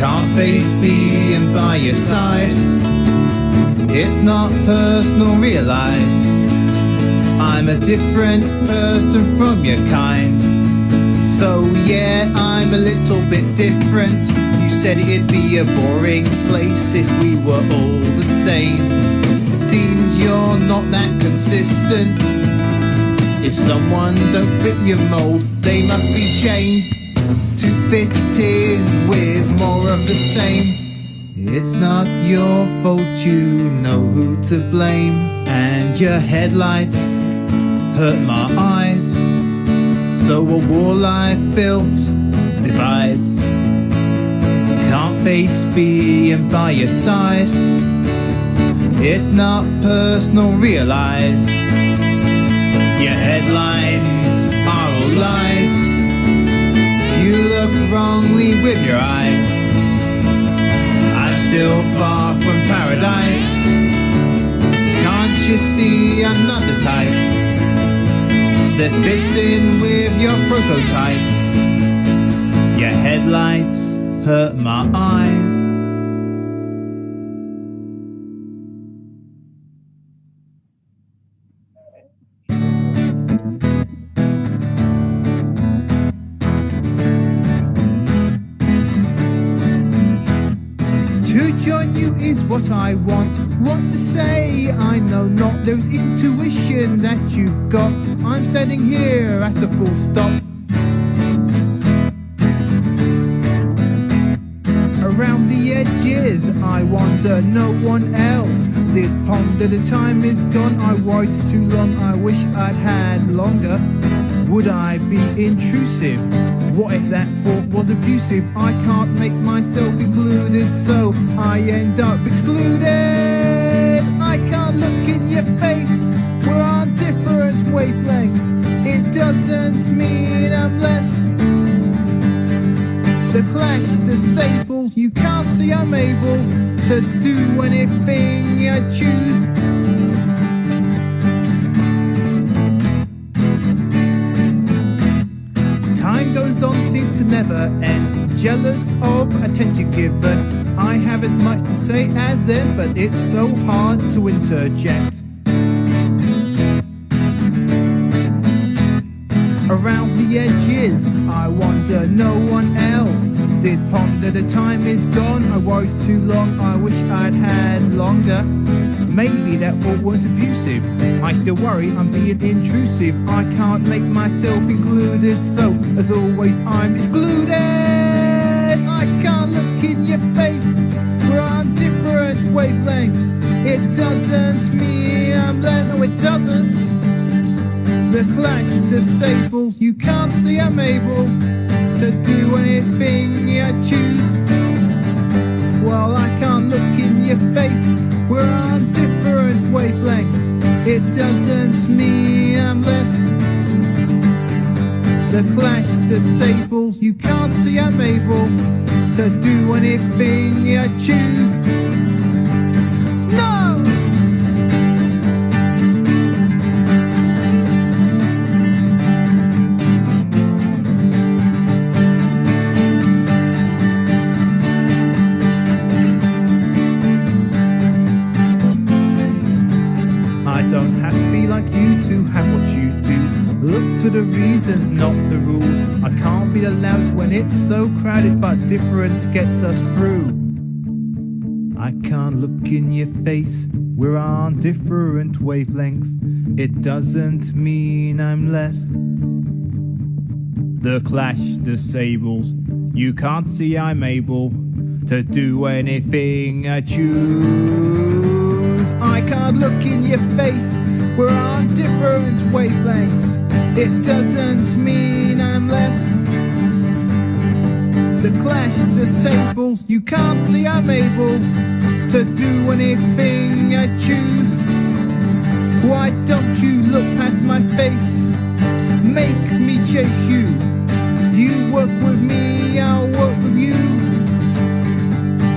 Can't face being by your side. It's not personal, realize I'm a different person from your kind. So yeah, I'm a little bit different. You said it'd be a boring place if we were all the same. Seems you're not that consistent. If someone don't fit your mold, they must be changed to fit in with more of the same. It's not your fault, you know who to blame. And your headlights hurt my eyes, so a wall I've built divides. Can't face being by your side. It's not personal, realize your headlines are all lies. You look wrongly with your eyes. I'm still far from paradise. Can't you see I'm not the type that fits in with your prototype? Your headlights hurt my eyes. What I want, what to say, I know not. There's intuition that you've got. I'm standing here at a full stop. Around the edges I wander, no one else did ponder. The time is gone, I waited too long. I wish I'd had longer. Would I be intrusive? What if that thought was abusive? I can't make myself included, so I end up excluded. I can't look in your face, we're on different wavelengths. It doesn't mean I'm less. The clash disables, you can't see I'm able to do anything I choose. Time goes on, seems to never end. Jealous of attention given. I have as much to say as them, but it's so hard to interject. Around the edges I wonder, no one else did ponder. The time is gone, I worried too long. I wish I'd had longer. Maybe that thought weren't abusive. I still worry I'm being intrusive. I can't make myself included, so as always I'm excluded. I can't look in your face, we're on different wavelengths. It doesn't mean I'm less, no it doesn't. The clash disables, you can't see I'm able to do anything I choose. Well, I can't look in your face, we're on different wavelengths. It doesn't mean I'm less. The clash disables, you can't see I'm able to do anything I choose. No! to have what you do. Look to the reasons, not the rules. I can't be allowed when it's so crowded, but difference gets us through. I can't look in your face, we're on different wavelengths. It doesn't mean I'm less. The clash disables, you can't see I'm able to do anything I choose. I can't look in your face, we're on different wavelengths. It doesn't mean I'm less. The clash disables, you can't see I'm able to do anything I choose. Why don't you look past my face? Make me chase you. You work with me, I'll work with you.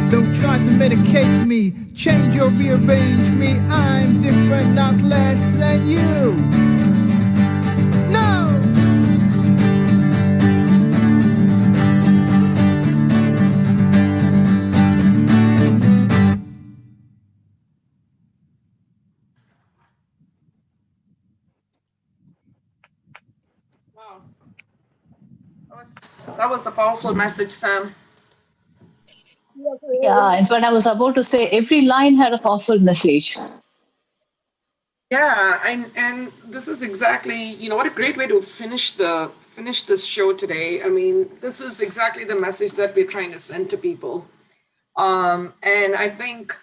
Don't try to medicate me, change or rearrange me. I'm different, not less than you. No! Wow. That was a powerful message, Sam. Yeah, and what I was about to say, every line had a powerful message. Yeah, and this is exactly, you know, what a great way to finish this show today. I mean, this is exactly the message that we're trying to send to people. And I think,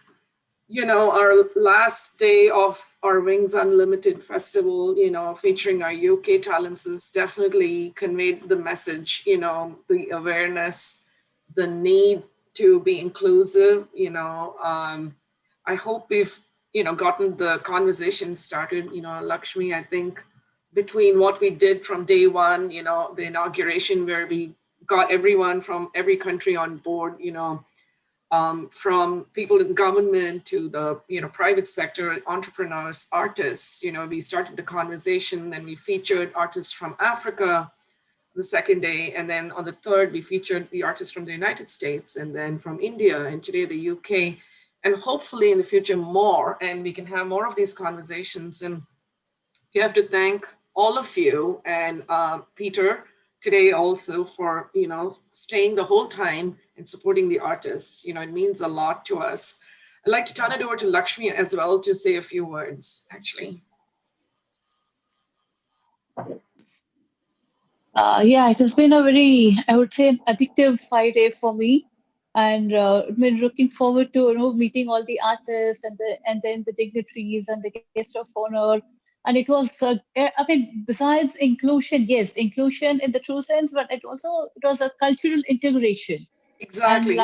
you know, our last day of our Wings Unlimited festival, you know, featuring our UK talents has definitely conveyed the message, you know, the awareness, the need to be inclusive, you know. I hope we've, you know, gotten the conversation started. You know, Lakshmi, I think between what we did from day one, you know, the inauguration where we got everyone from every country on board, you know, from people in government to the, you know, private sector, entrepreneurs, artists, you know, we started the conversation, then we featured artists from Africa the second day, and then on the third, we featured the artists from the United States, and then from India, and today the UK, and hopefully in the future more, and we can have more of these conversations. And you have to thank all of you and Peter today also for, you know, staying the whole time and supporting the artists. You know, it means a lot to us. I'd like to turn it over to Lakshmi as well to say a few words, actually. Yeah, it has been a very, I would say, an addictive 5 day for me, and I've been looking forward to, you know, meeting all the artists and then the dignitaries and the guest of honor. And it was, I mean, besides inclusion, yes, inclusion in the true sense, but it was a cultural integration. Exactly.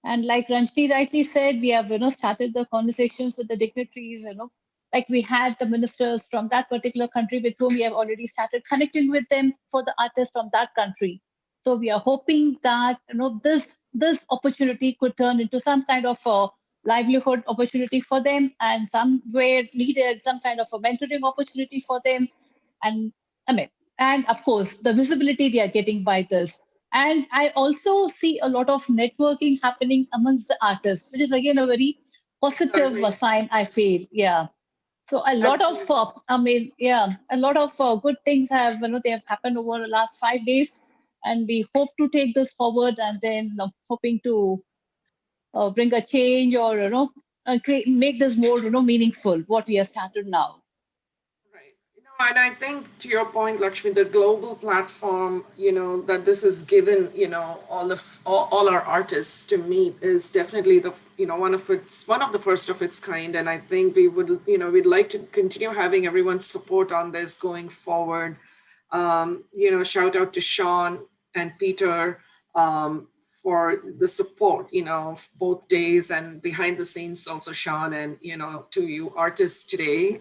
And like Ranjini rightly said, we have, you know, started the conversations with the dignitaries, you know, like we had the ministers from that particular country with whom we have already started connecting with them for the artists from that country. So we are hoping that, you know, this opportunity could turn into some kind of a livelihood opportunity for them, and somewhere needed some kind of a mentoring opportunity for them. And I mean, and of course, the visibility they are getting by this. And I also see a lot of networking happening amongst the artists, which is again a very positive sign, I feel. Yeah. So a lot of, a lot of good things have, you know, they have happened over the last 5 days, and we hope to take this forward, and then hoping to bring a change, or, you know, make this more, you know, meaningful, what we have started now. And I think to your point, Lakshmi, the global platform, you know, that this has given, you know, all our artists to meet is definitely the, you know, one of the first of its kind. And I think we would, you know, we'd like to continue having everyone's support on this going forward. You know, shout out to Sean and Peter for the support, you know, both days and behind the scenes, also Sean, and, you know, to you artists today,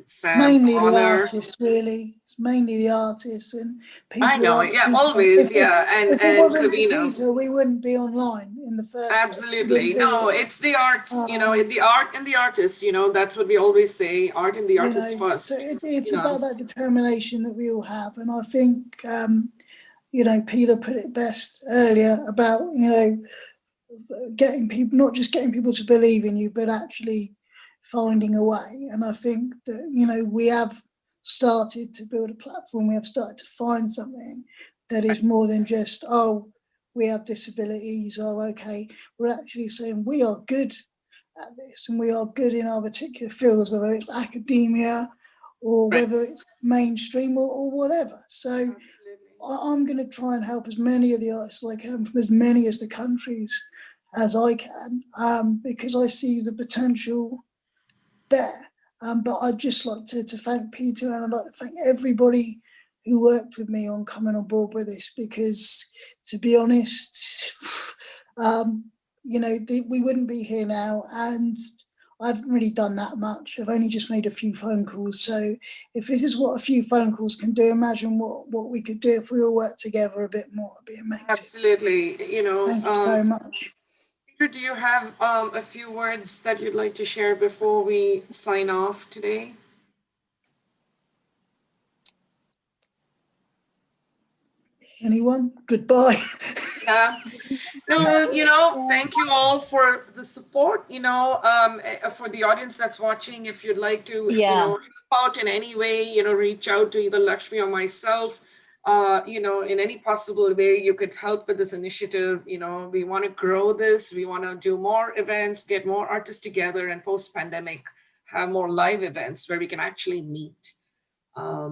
Sam, mainly Honor. the artists, really. It's mainly the artists and people. I know, like yeah, Peter. always, If and it wasn't for Kavina. Peter, we wouldn't be online in the first place. Absolutely. No, it's the arts, you know, the art and the artists, you know, that's what we always say, art and the artists first. So it's about that determination that we all have. And I think, you know, Peter put it best earlier about, you know, getting people, not just getting people to believe in you, but actually, finding a way. And I think that, you know, we have started to build a platform. We have started to find something that is more than just, oh, we have disabilities, oh, okay. We're actually saying we are good at this and we are good in our particular fields, whether it's academia or whether it's mainstream or whatever. So I'm going to try and help as many of the artists as I can from as many as the countries as I can, because I see the potential there. But I'd just like to thank Peter, and I'd like to thank everybody who worked with me on coming on board with this, because to be honest, you know, we wouldn't be here now, and I haven't really done that much. I've only just made a few phone calls. So if this is what a few phone calls can do, imagine what we could do if we all worked together a bit more. It'd be amazing. Absolutely. You know, thank you so much. Peter, do you have a few words that you'd like to share before we sign off today? Anyone? Goodbye. Yeah. No, you know, thank you all for the support, you know, for the audience that's watching. If you'd like to, you know, help out in any way, you know, reach out to either Lakshmi or myself, you know, in any possible way you could help with this initiative. You know, we want to grow this. We want to do more events, get more artists together, and post-pandemic have more live events where we can actually meet.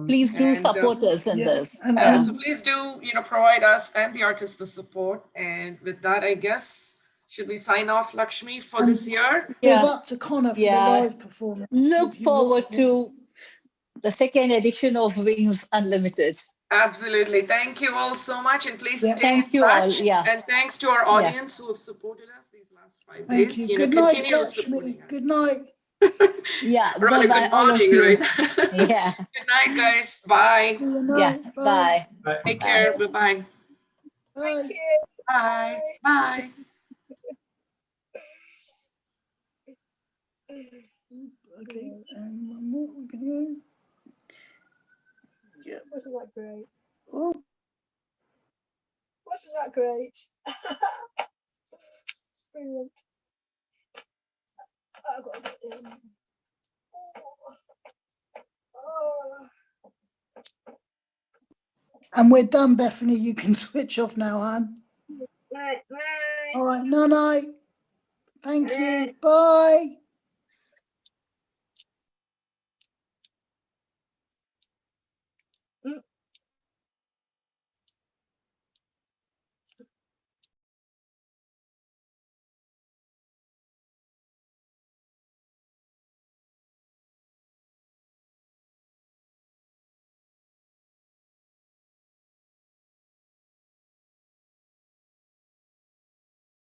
Please do support us in this. So please do, you know, provide us and the artists the support. And with that, I guess, should we sign off, Lakshmi, for this year? Big up to Connor for the live performance. Look forward to the second edition of Wings Unlimited. Absolutely. Thank you all so much. And please stay in you all. touch. And thanks to our audience who have supported us these last 5 days. Thank you. Know, Good night, continue Lakshmi. Good night. Yeah, Rather bye-bye, good all of morning, you. right? Yeah. Good night, guys. Bye. Good night. Yeah, bye. Take care. Bye-bye. Thank you. Bye. Bye. Okay, and one more. We can go. Yeah. Wasn't that great? Oh. Wasn't that great? Brilliant. I've got to get in. And we're done, Bethany. You can switch off now, hon. Right. All right, night. Thank you. Bye.